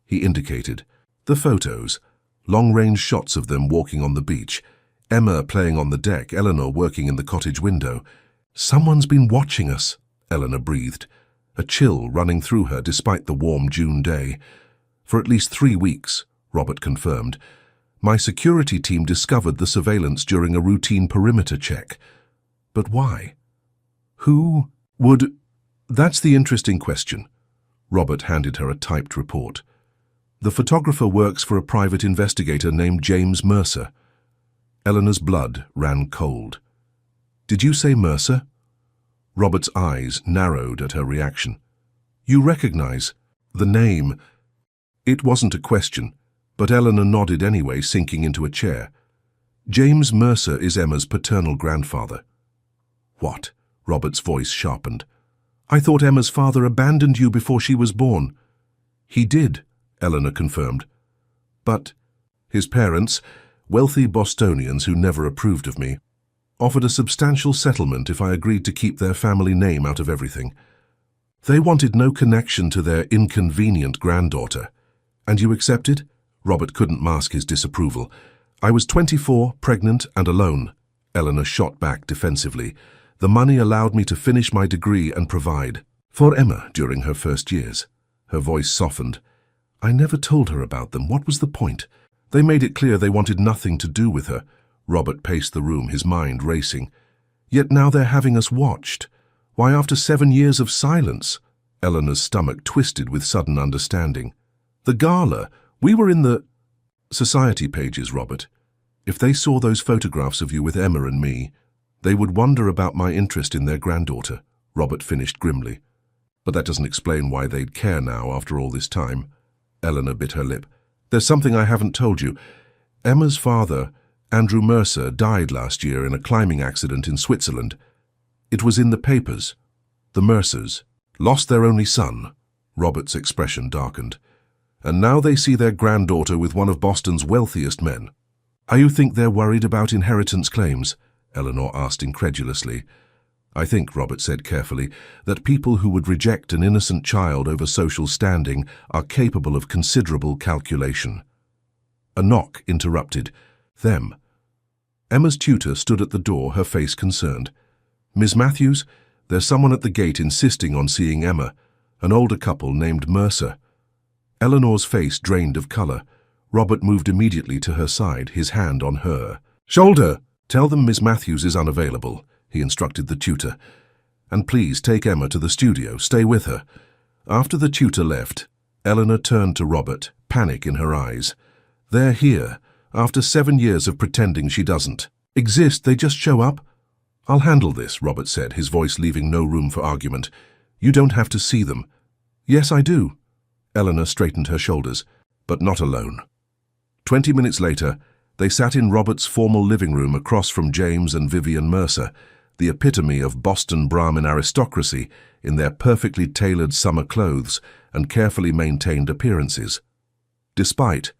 he indicated. The photos, long-range shots of them walking on the beach, Emma playing on the deck, Eleanor working in the cottage window. "Someone's been watching us," Eleanor breathed, a chill running through her despite the warm June day. "For at least 3 weeks," Robert confirmed. "My security team discovered the surveillance during a routine perimeter check." "But why? Who would—" "That's the interesting question." Robert handed her a typed report. "The photographer works for a private investigator named James Mercer." Eleanor's blood ran cold. "Did you say Mercer?" Robert's eyes narrowed at her reaction. "You recognize the name?" It wasn't a question, but Eleanor nodded anyway, sinking into a chair. "James Mercer is Emma's paternal grandfather." "What?" Robert's voice sharpened. "I thought Emma's father abandoned you before she was born." "He did," Eleanor confirmed. "But his parents, wealthy Bostonians who never approved of me, offered a substantial settlement if I agreed to keep their family name out of everything. They wanted no connection to their inconvenient granddaughter. And you accepted?" Robert couldn't mask his disapproval. "I was 24, pregnant, and alone." Eleanor shot back defensively. "The money allowed me to finish my degree and provide for Emma during her first years." Her voice softened. "I never told her about them. What was the point? They made it clear they wanted nothing to do with her." Robert paced the room, his mind racing. "Yet now they're having us watched. Why, after 7 years of silence?" Eleanor's stomach twisted with sudden understanding. "The gala. We were in the society pages, Robert. If they saw those photographs of you with Emma and me, they would wonder about my interest in their granddaughter," Robert finished grimly. "But that doesn't explain why they'd care now after all this time." Eleanor bit her lip. "There's something I haven't told you. Emma's father, Andrew Mercer, died last year in a climbing accident in Switzerland. It was in the papers. The Mercers lost their only son." Robert's expression darkened. "And now they see their granddaughter with one of Boston's wealthiest men." "You think they're worried about inheritance claims?" Eleanor asked incredulously. "I think," Robert said carefully, "that people who would reject an innocent child over social standing are capable of considerable calculation." A knock interrupted them. Emma's tutor stood at the door, her face concerned. "Miss Matthews, there's someone at the gate insisting on seeing Emma, an older couple named Mercer." Eleanor's face drained of color. Robert moved immediately to her side, his hand on her shoulder. "Tell them Miss Matthews is unavailable," he instructed the tutor. "And please take Emma to the studio. Stay with her." After the tutor left, Eleanor turned to Robert, panic in her eyes. "They're here, after 7 years of pretending she doesn't exist. They just show up." "I'll handle this," Robert said, his voice leaving no room for argument. "You don't have to see them." "Yes, I do." Eleanor straightened her shoulders, but not alone. 20 minutes later, they sat in Robert's formal living room across from James and Vivian Mercer, the epitome of Boston Brahmin aristocracy in their perfectly tailored summer clothes and carefully maintained appearances. Despite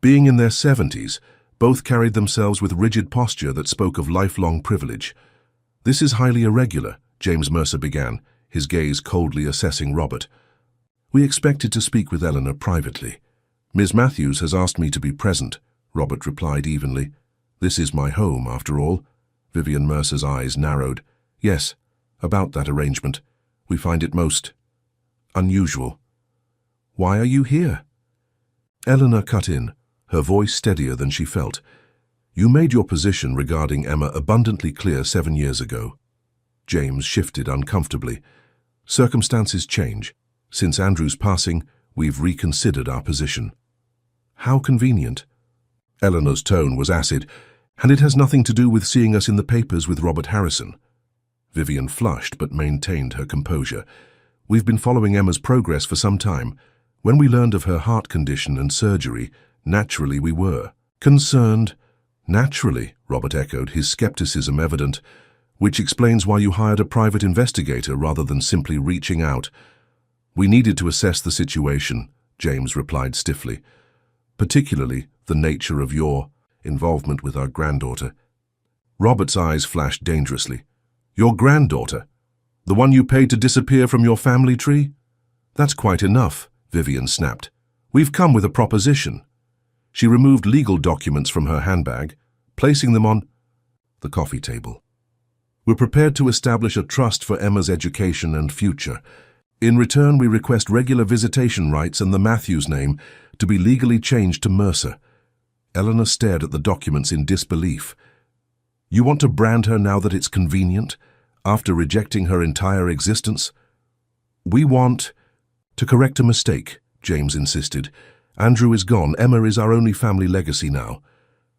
being in their 70s, both carried themselves with rigid posture that spoke of lifelong privilege. "This is highly irregular," James Mercer began, his gaze coldly assessing Robert. "We expected to speak with Eleanor privately. Ms. Matthews has asked me to be present," Robert replied evenly. "This is my home, after all." Vivian Mercer's eyes narrowed. "Yes, about that arrangement. We find it most unusual." "Why are you here?" Eleanor cut in, her voice steadier than she felt. "You made your position regarding Emma abundantly clear 7 years ago." James shifted uncomfortably. "Circumstances change. Since Andrew's passing, we've reconsidered our position." "How convenient." Eleanor's tone was acid. "And it has nothing to do with seeing us in the papers with Robert Harrison." Vivian flushed but maintained her composure. "We've been following Emma's progress for some time. When we learned of her heart condition and surgery, naturally we were concerned." "Naturally," Robert echoed, his skepticism evident. "Which explains why you hired a private investigator rather than simply reaching out." "We needed to assess the situation," James replied stiffly. "Particularly the nature of your involvement with our granddaughter." Robert's eyes flashed dangerously. "Your granddaughter? The one you paid to disappear from your family tree?" "That's quite enough," Vivian snapped. "We've come with a proposition." She removed legal documents from her handbag, placing them on the coffee table. "We're prepared to establish a trust for Emma's education and future. In return, we request regular visitation rights and the Matthews name to be legally changed to Mercer." Eleanor stared at the documents in disbelief. "You want to brand her now that it's convenient, after rejecting her entire existence?" "We want to correct a mistake," James insisted. "Andrew is gone. Emma is our only family legacy now."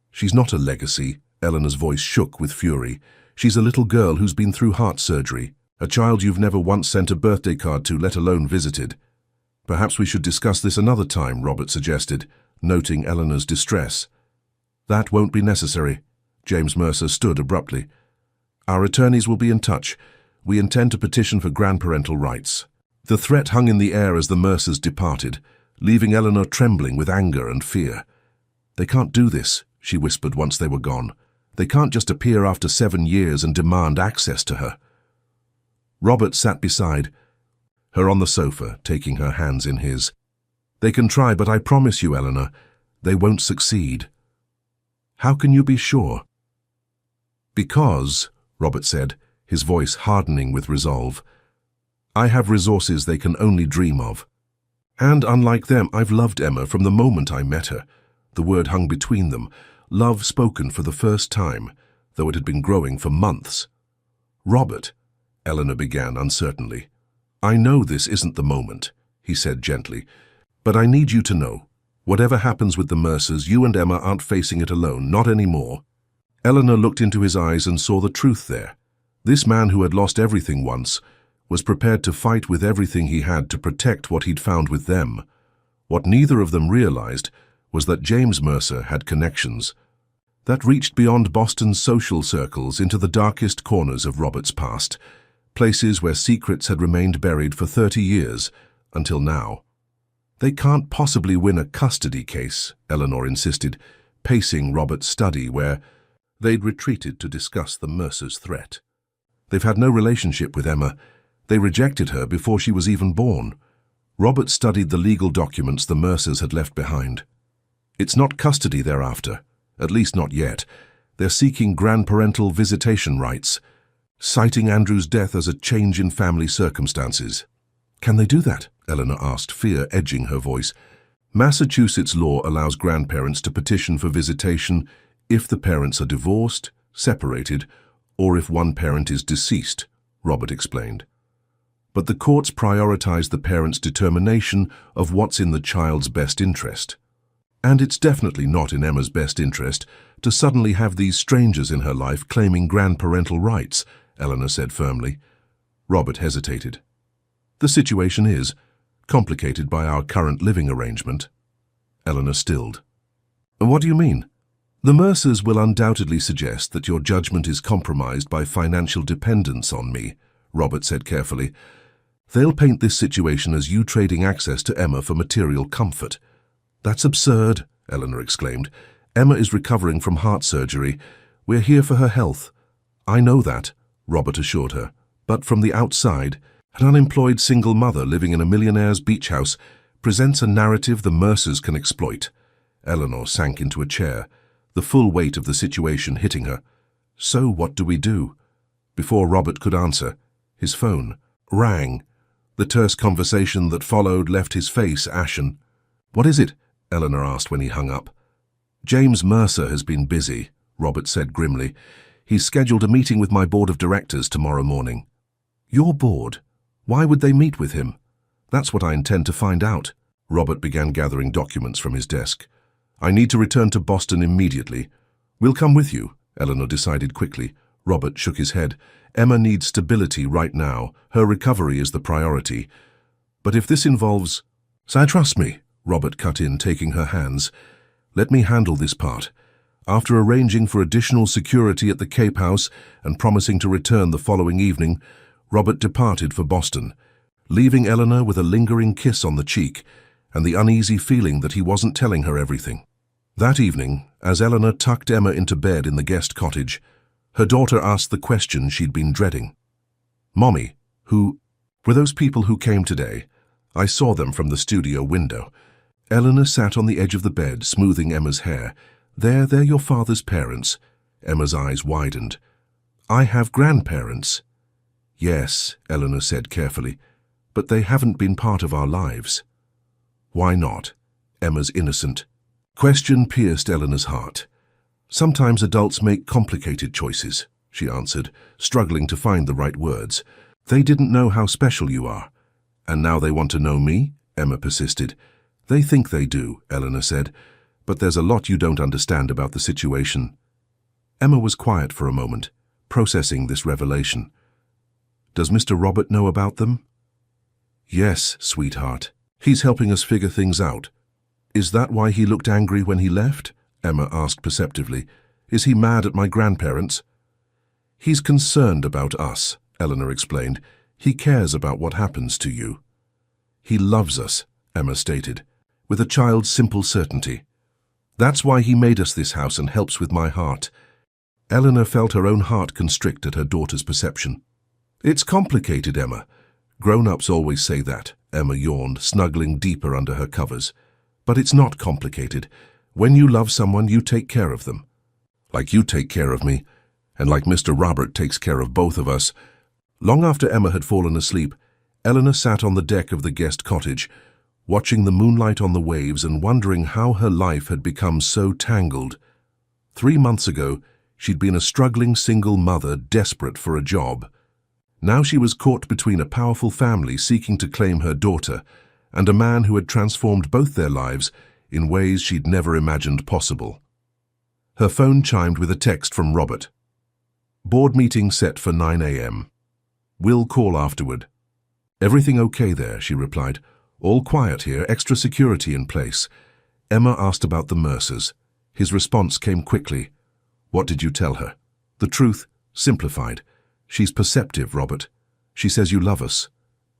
"She's not a legacy," Eleanor's voice shook with fury. "She's a little girl who's been through heart surgery, a child you've never once sent a birthday card to, let alone visited." "Perhaps we should discuss this another time," Robert suggested, noting Eleanor's distress. "That won't be necessary." James Mercer stood abruptly. "Our attorneys will be in touch. We intend to petition for grandparental rights." The threat hung in the air as the Mercers departed, leaving Eleanor trembling with anger and fear. "They can't do this," she whispered once they were gone. "They can't just appear after 7 years and demand access to her." Robert sat beside her on the sofa, taking her hands in his. "They can try, but I promise you, Eleanor, they won't succeed." "How can you be sure?" "Because," Robert said, his voice hardening with resolve, "I have resources they can only dream of. And unlike them, I've loved Emma from the moment I met her." The word hung between them, love spoken for the first time, though it had been growing for months. "Robert," Eleanor began uncertainly. "I know this isn't the moment," he said gently, "but I need you to know, whatever happens with the Mercers, you and Emma aren't facing it alone, not anymore." Eleanor looked into his eyes and saw the truth there. This man who had lost everything once was prepared to fight with everything he had to protect what he'd found with them. What neither of them realized was that James Mercer had connections that reached beyond Boston's social circles into the darkest corners of Robert's past, places where secrets had remained buried for 30 years, until now. "They can't possibly win a custody case," Eleanor insisted, pacing Robert's study where they'd retreated to discuss the Mercer's threat. "They've had no relationship with Emma. They rejected her before she was even born." Robert studied the legal documents the Mercers had left behind. "It's not custody they're after, at least not yet. They're seeking grandparental visitation rights, citing Andrew's death as a change in family circumstances." "Can they do that?" Eleanor asked, fear edging her voice. "Massachusetts law allows grandparents to petition for visitation if the parents are divorced, separated, or if one parent is deceased, Robert explained. But the courts prioritize the parent's determination of what's in the child's best interest. And it's definitely not in Emma's best interest to suddenly have these strangers in her life claiming grandparental rights, Eleanor said firmly. Robert hesitated. The situation is complicated by our current living arrangement. Eleanor stilled. What do you mean? The Mercers will undoubtedly suggest that your judgment is compromised by financial dependence on me, Robert said carefully. They'll paint this situation as you trading access to Emma for material comfort. That's absurd, Eleanor exclaimed. Emma is recovering from heart surgery. We're here for her health. I know that, Robert assured her. But from the outside, an unemployed single mother living in a millionaire's beach house presents a narrative the Mercers can exploit. Eleanor sank into a chair, the full weight of the situation hitting her. So what do we do? Before Robert could answer, his phone rang. The terse conversation that followed left his face ashen. What is it? Eleanor asked when he hung up. James Mercer has been busy, Robert said grimly. He's scheduled a meeting with my board of directors tomorrow morning. Your board? Why would they meet with him? That's what I intend to find out. Robert began gathering documents from his desk. I need to return to Boston immediately. We'll come with you, Eleanor decided quickly. Robert shook his head. Emma needs stability right now. Her recovery is the priority. But if this involves... So trust me, Robert cut in, taking her hands. Let me handle this part. After arranging for additional security at the Cape House and promising to return the following evening, Robert departed for Boston, leaving Eleanor with a lingering kiss on the cheek and the uneasy feeling that he wasn't telling her everything. That evening, as Eleanor tucked Emma into bed in the guest cottage, her daughter asked the question she'd been dreading. Mommy, who were those people who came today? I saw them from the studio window. Eleanor sat on the edge of the bed, smoothing Emma's hair. They're your father's parents. Emma's eyes widened. I have grandparents. Yes, Eleanor said carefully, but they haven't been part of our lives. Why not? Emma's innocent question pierced Eleanor's heart. Sometimes adults make complicated choices, she answered, struggling to find the right words. They didn't know how special you are. And now they want to know me? Emma persisted. They think they do, Eleanor said, but there's a lot you don't understand about the situation. Emma was quiet for a moment, processing this revelation. Does Mr. Robert know about them? Yes, sweetheart. He's helping us figure things out. Is that why he looked angry when he left? Emma asked perceptively. Is he mad at my grandparents? He's concerned about us, Eleanor explained. He cares about what happens to you. He loves us, Emma stated, with a child's simple certainty. That's why he made us this house and helps with my heart. Eleanor felt her own heart constrict at her daughter's perception. It's complicated, Emma. Grown-ups always say that, Emma yawned, snuggling deeper under her covers. But it's not complicated. When you love someone, you take care of them. Like you take care of me, and like Mr. Robert takes care of both of us. Long after Emma had fallen asleep, Eleanor sat on the deck of the guest cottage, watching the moonlight on the waves and wondering how her life had become so tangled. 3 months ago, she'd been a struggling single mother desperate for a job. Now she was caught between a powerful family seeking to claim her daughter and a man who had transformed both their lives in ways she'd never imagined possible. Her phone chimed with a text from Robert. Board meeting set for 9 a.m. We'll call afterward. Everything okay there, she replied. All quiet here, extra security in place. Emma asked about the Mercers. His response came quickly. What did you tell her? The truth, simplified. She's perceptive, Robert. She says you love us.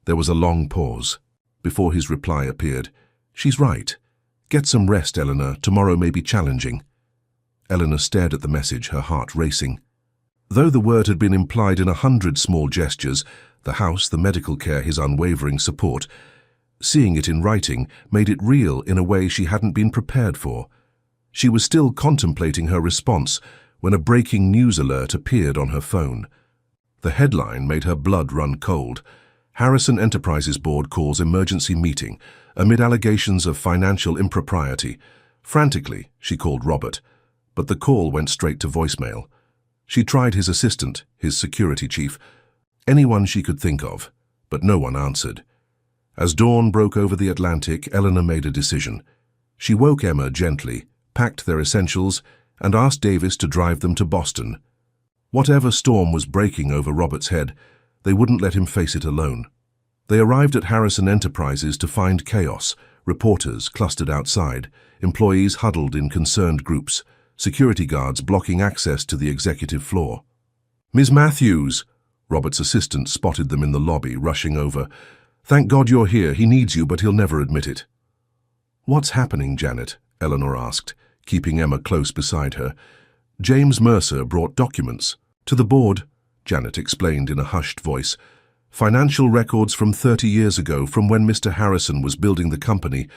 There was a long pause. Before his reply appeared, she's right. Get some rest, Eleanor. Tomorrow may be challenging. Eleanor stared at the message, her heart racing. Though the word had been implied in 100 small gestures, the house, the medical care, his unwavering support, seeing it in writing made it real in a way she hadn't been prepared for. She was still contemplating her response when a breaking news alert appeared on her phone. The headline made her blood run cold. Harrison Enterprises Board calls emergency meeting amid allegations of financial impropriety. Frantically, she called Robert, but the call went straight to voicemail. She tried his assistant, his security chief, anyone she could think of, but no one answered. As dawn broke over the Atlantic, Eleanor made a decision. She woke Emma gently, packed their essentials, and asked Davis to drive them to Boston. Whatever storm was breaking over Robert's head, they wouldn't let him face it alone. They arrived at Harrison Enterprises to find chaos, reporters clustered outside, employees huddled in concerned groups, security guards blocking access to the executive floor. "Ms. Matthews!" Robert's assistant spotted them in the lobby, rushing over. "Thank God you're here. He needs you, but he'll never admit it." "What's happening, Janet?" Eleanor asked, keeping Emma close beside her. "James Mercer brought documents." "To the board," Janet explained in a hushed voice. "Financial records from 30 years ago, from when Mr. Harrison was building the company.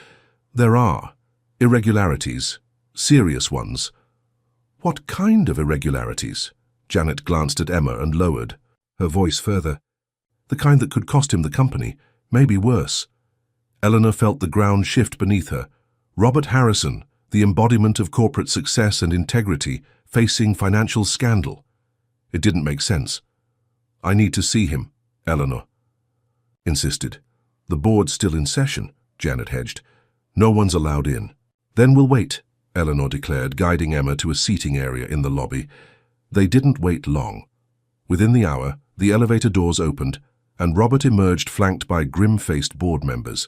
There are irregularities, serious ones." "What kind of irregularities?" Janet glanced at Emma and lowered her voice further. "The kind that could cost him the company, maybe worse." Eleanor felt the ground shift beneath her. Robert Harrison, the embodiment of corporate success and integrity, facing financial scandal. It didn't make sense. "I need to see him," Eleanor insisted. "The board's still in session," Janet hedged. "No one's allowed in." "Then we'll wait," Eleanor declared, guiding Emma to a seating area in the lobby. They didn't wait long. Within the hour, the elevator doors opened, and Robert emerged flanked by grim-faced board members.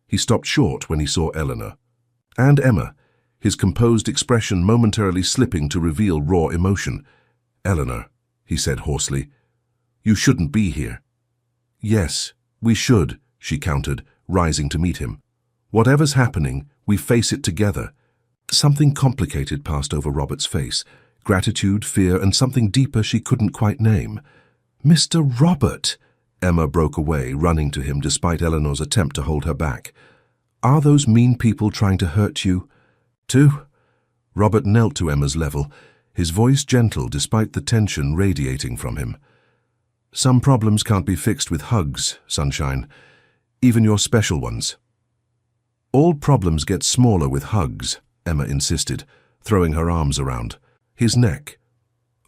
He stopped short when he saw Eleanor. And Emma, his composed expression momentarily slipping to reveal raw emotion. "Eleanor," he said hoarsely, "you shouldn't be here." "Yes, we should," she countered, rising to meet him. "Whatever's happening, we face it together." Something complicated passed over Robert's face. Gratitude, fear, and something deeper she couldn't quite name. "Mr. Robert!" Emma broke away, running to him despite Eleanor's attempt to hold her back. "Are those mean people trying to hurt you, too?" Robert knelt to Emma's level, his voice gentle despite the tension radiating from him. "Some problems can't be fixed with hugs, sunshine, even your special ones." "All problems get smaller with hugs," Emma insisted, throwing her arms around his neck.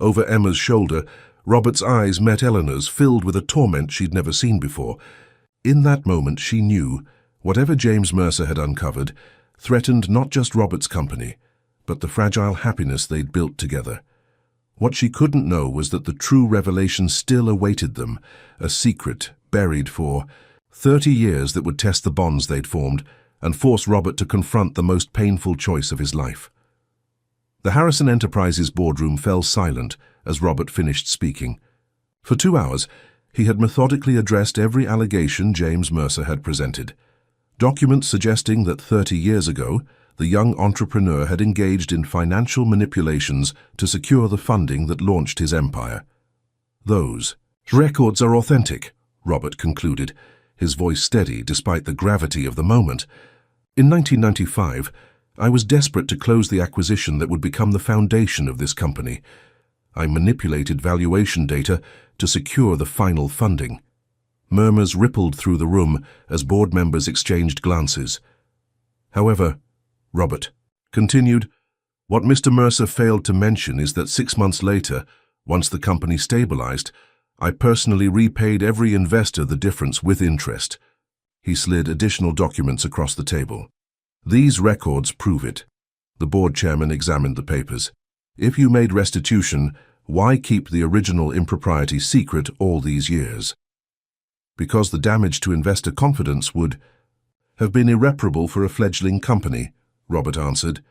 Over Emma's shoulder, Robert's eyes met Eleanor's, filled with a torment she'd never seen before. In that moment, she knew whatever James Mercer had uncovered threatened not just Robert's company, but the fragile happiness they'd built together. What she couldn't know was that the true revelation still awaited them, a secret buried for 30 years that would test the bonds they'd formed and force Robert to confront the most painful choice of his life. The Harrison Enterprises boardroom fell silent as Robert finished speaking. For 2 hours, he had methodically addressed every allegation James Mercer had presented. Documents suggesting that 30 years ago, the young entrepreneur had engaged in financial manipulations to secure the funding that launched his empire. "Those records are authentic," Robert concluded, his voice steady despite the gravity of the moment. "In 1995, I was desperate to close the acquisition that would become the foundation of this company. I manipulated valuation data to secure the final funding." Murmurs rippled through the room as board members exchanged glances. "However," Robert continued, "what Mr. Mercer failed to mention is that 6 months later, once the company stabilized, I personally repaid every investor the difference with interest." He slid additional documents across the table. "These records prove it." The board chairman examined the papers. "If you made restitution, why keep the original impropriety secret all these years?" "Because the damage to investor confidence would have been irreparable for a fledgling company," Robert answered.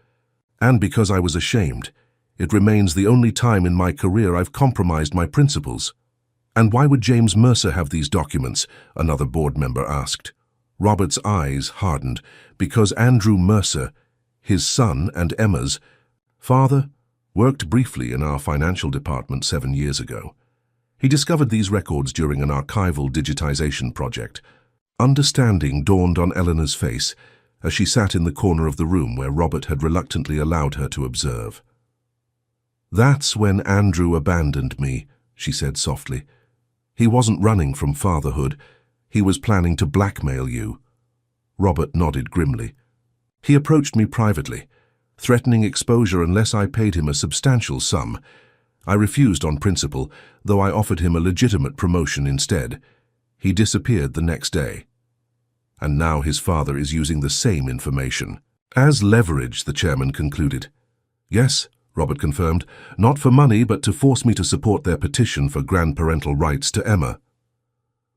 "And because I was ashamed. It remains the only time in my career I've compromised my principles." "And why would James Mercer have these documents?" another board member asked. Robert's eyes hardened. "Because Andrew Mercer, his son and Emma's father, worked briefly in our financial department 7 years ago. He discovered these records during an archival digitization project." Understanding dawned on Eleanor's face as she sat in the corner of the room where Robert had reluctantly allowed her to observe. "That's when Andrew abandoned me," she said softly. "He wasn't running from fatherhood. He was planning to blackmail you." Robert nodded grimly. "He approached me privately, threatening exposure unless I paid him a substantial sum. I refused on principle, though I offered him a legitimate promotion instead. He disappeared the next day. And now his father is using the same information. As leverage, the chairman concluded. Yes, Robert confirmed, not for money but to force me to support their petition for grandparental rights to Emma.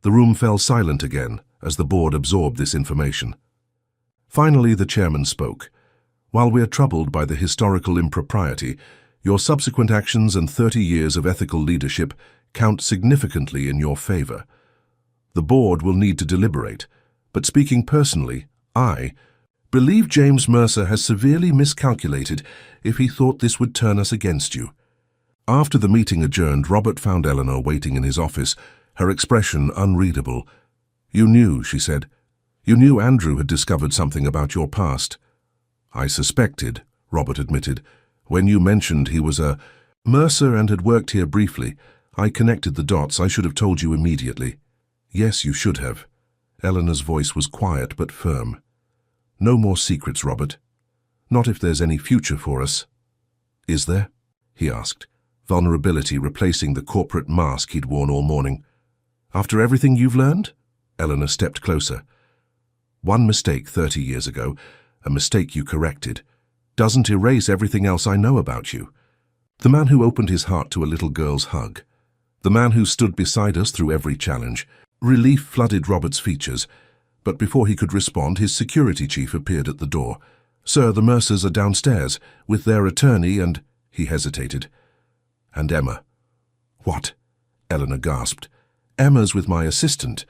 The room fell silent again as the board absorbed this information. Finally, the chairman spoke. While we are troubled by the historical impropriety, your subsequent actions and 30 years of ethical leadership count significantly in your favor. The board will need to deliberate, but speaking personally, I believe James Mercer has severely miscalculated if he thought this would turn us against you. After the meeting adjourned, Robert found Eleanor waiting in his office, her expression unreadable. You knew, she said. You knew Andrew had discovered something about your past. I suspected, Robert admitted. When you mentioned he was a Mercer and had worked here briefly, I connected the dots. I should have told you immediately. Yes, you should have. Eleanor's voice was quiet but firm. No more secrets, Robert. Not if there's any future for us. Is there? He asked, vulnerability replacing the corporate mask he'd worn all morning. After everything you've learned? Eleanor stepped closer. One mistake 30 years ago, a mistake you corrected, doesn't erase everything else I know about you. The man who opened his heart to a little girl's hug. The man who stood beside us through every challenge. Relief flooded Robert's features, but before he could respond, his security chief appeared at the door. Sir, the Mercers are downstairs, with their attorney and... He hesitated. And Emma. What? Eleanor gasped. Emma's with my assistant.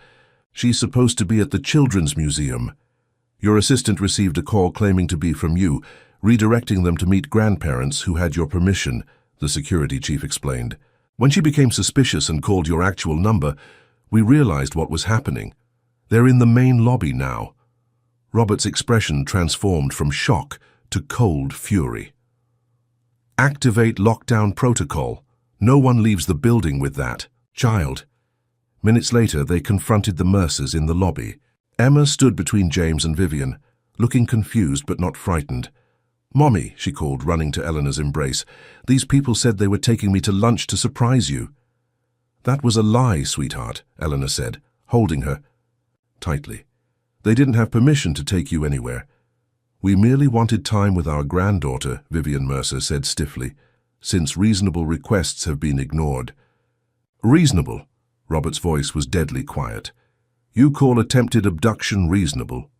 She's supposed to be at the Children's Museum. Your assistant received a call claiming to be from you, redirecting them to meet grandparents who had your permission, the security chief explained. When she became suspicious and called your actual number, we realized what was happening. They're in the main lobby now. Robert's expression transformed from shock to cold fury. Activate lockdown protocol. No one leaves the building with that. Child. Minutes later, they confronted the Mercers in the lobby. Emma stood between James and Vivian, looking confused but not frightened. Mommy, she called, running to Eleanor's embrace. These people said they were taking me to lunch to surprise you. That was a lie, sweetheart, Eleanor said, holding her tightly. They didn't have permission to take you anywhere. We merely wanted time with our granddaughter, Vivian Mercer said stiffly, since reasonable requests have been ignored. Reasonable? Robert's voice was deadly quiet. You call attempted abduction reasonable?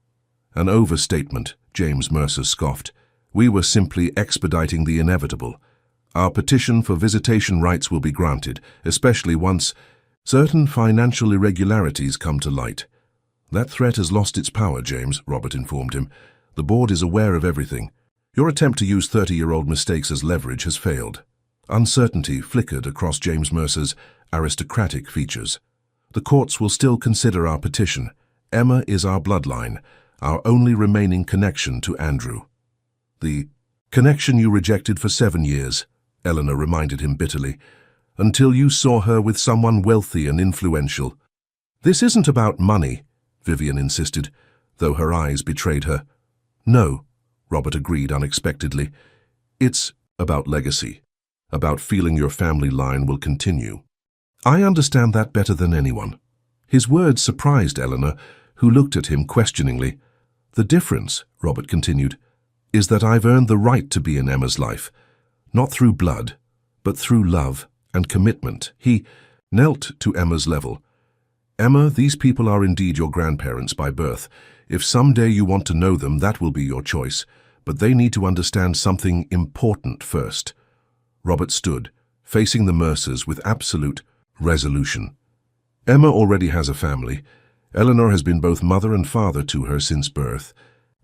An overstatement, James Mercer scoffed. We were simply expediting the inevitable. Our petition for visitation rights will be granted, especially once certain financial irregularities come to light. That threat has lost its power, James, Robert informed him. The board is aware of everything. Your attempt to use 30-year-old mistakes as leverage has failed. Uncertainty flickered across James Mercer's aristocratic features. The courts will still consider our petition. Emma is our bloodline, our only remaining connection to Andrew. The connection you rejected for 7 years, Eleanor reminded him bitterly, until you saw her with someone wealthy and influential. This isn't about money, Vivian insisted, though her eyes betrayed her. No, Robert agreed unexpectedly. It's about legacy, about feeling your family line will continue. I understand that better than anyone. His words surprised Eleanor, who looked at him questioningly. The difference, Robert continued, is that I've earned the right to be in Emma's life, not through blood, but through love and commitment. He knelt to Emma's level. Emma, these people are indeed your grandparents by birth. If someday you want to know them, that will be your choice, but they need to understand something important first. Robert stood, facing the Mercers with absolute resolution. Emma already has a family. Eleanor has been both mother and father to her since birth.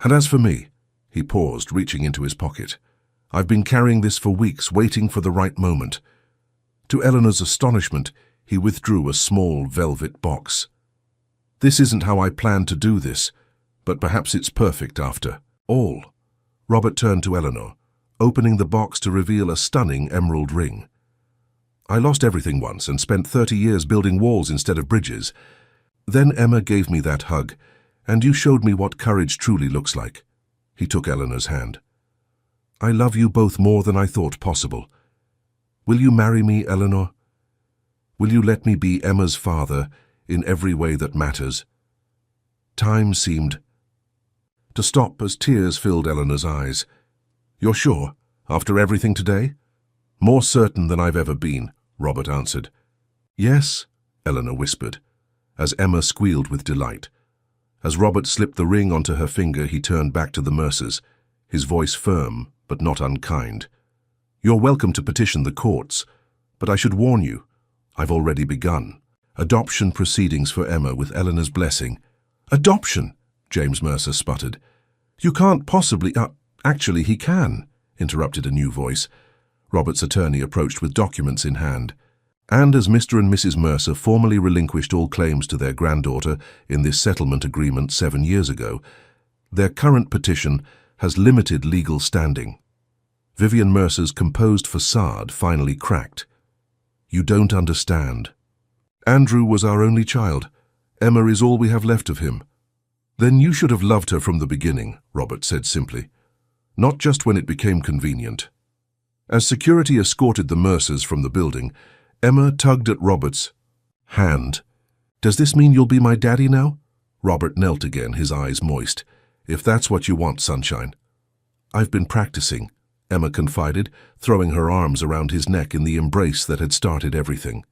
And as for me, he paused, reaching into his pocket. I've been carrying this for weeks, waiting for the right moment. To Eleanor's astonishment, he withdrew a small velvet box. This isn't how I planned to do this, but perhaps it's perfect after all. Robert turned to Eleanor, opening the box to reveal a stunning emerald ring. I lost everything once and spent 30 years building walls instead of bridges. Then Emma gave me that hug, and you showed me what courage truly looks like. He took Eleanor's hand. I love you both more than I thought possible. Will you marry me, Eleanor? Will you let me be Emma's father in every way that matters? Time seemed to stop as tears filled Eleanor's eyes. You're sure, after everything today? More certain than I've ever been, Robert answered. Yes, Eleanor whispered, as Emma squealed with delight. As Robert slipped the ring onto her finger, he turned back to the Mercers, his voice firm but not unkind. You're welcome to petition the courts, but I should warn you, I've already begun. Adoption proceedings for Emma with Eleanor's blessing. Adoption, James Mercer sputtered. You can't possibly— Actually, he can, interrupted a new voice. Robert's attorney approached with documents in hand. And as Mr. and Mrs. Mercer formally relinquished all claims to their granddaughter in this settlement agreement 7 years ago, their current petition has limited legal standing. Vivian Mercer's composed facade finally cracked. You don't understand. Andrew was our only child. Emma is all we have left of him. Then you should have loved her from the beginning, Robert said simply. Not just when it became convenient. As security escorted the Mercers from the building, Emma tugged at Robert's hand. Does this mean you'll be my daddy now? Robert knelt again, his eyes moist. If that's what you want, sunshine. I've been practicing, Emma confided, throwing her arms around his neck in the embrace that had started everything.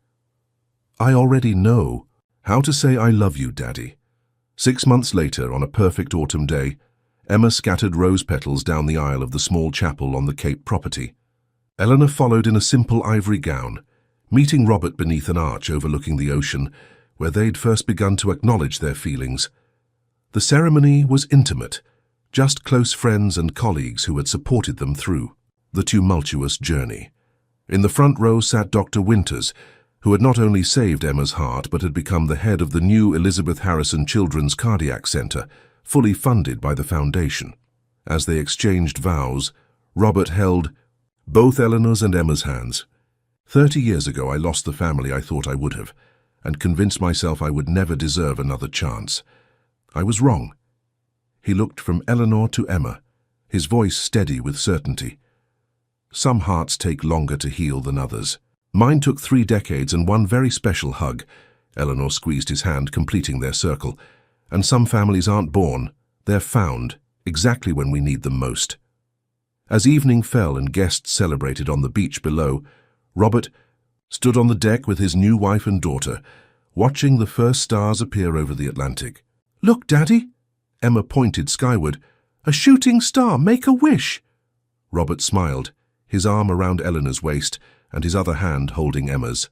I already know how to say I love you, Daddy. 6 months later, on a perfect autumn day, Emma scattered rose petals down the aisle of the small chapel on the Cape property. Eleanor followed in a simple ivory gown, meeting Robert beneath an arch overlooking the ocean, where they'd first begun to acknowledge their feelings. The ceremony was intimate, just close friends and colleagues who had supported them through the tumultuous journey. In the front row sat Dr. Winters, who had not only saved Emma's heart but had become the head of the new Elizabeth Harrison Children's Cardiac Center, fully funded by the foundation. As they exchanged vows, Robert held both Eleanor's and Emma's hands. 30 years ago I lost the family I thought I would have, and convinced myself I would never deserve another chance. I was wrong. He looked from Eleanor to Emma, his voice steady with certainty. Some hearts take longer to heal than others. Mine took 3 decades and one very special hug. Eleanor squeezed his hand, completing their circle. And some families aren't born, they're found, exactly when we need them most. As evening fell and guests celebrated on the beach below, Robert stood on the deck with his new wife and daughter, watching the first stars appear over the Atlantic. Look, Daddy! Emma pointed skyward. A shooting star, make a wish! Robert smiled, his arm around Eleanor's waist and his other hand holding Emma's.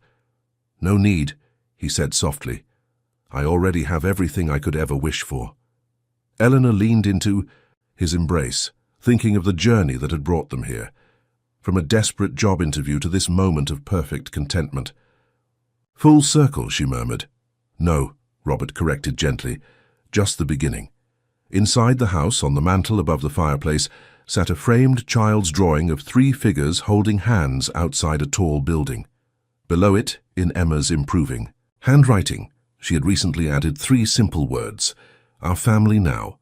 No need, he said softly. I already have everything I could ever wish for. Eleanor leaned into his embrace, thinking of the journey that had brought them here, from a desperate job interview to this moment of perfect contentment. Full circle, she murmured. No, Robert corrected gently, just the beginning. Inside the house, on the mantel above the fireplace, sat a framed child's drawing of 3 figures holding hands outside a tall building. Below it, in Emma's improving handwriting, she had recently added 3 simple words, Our family now,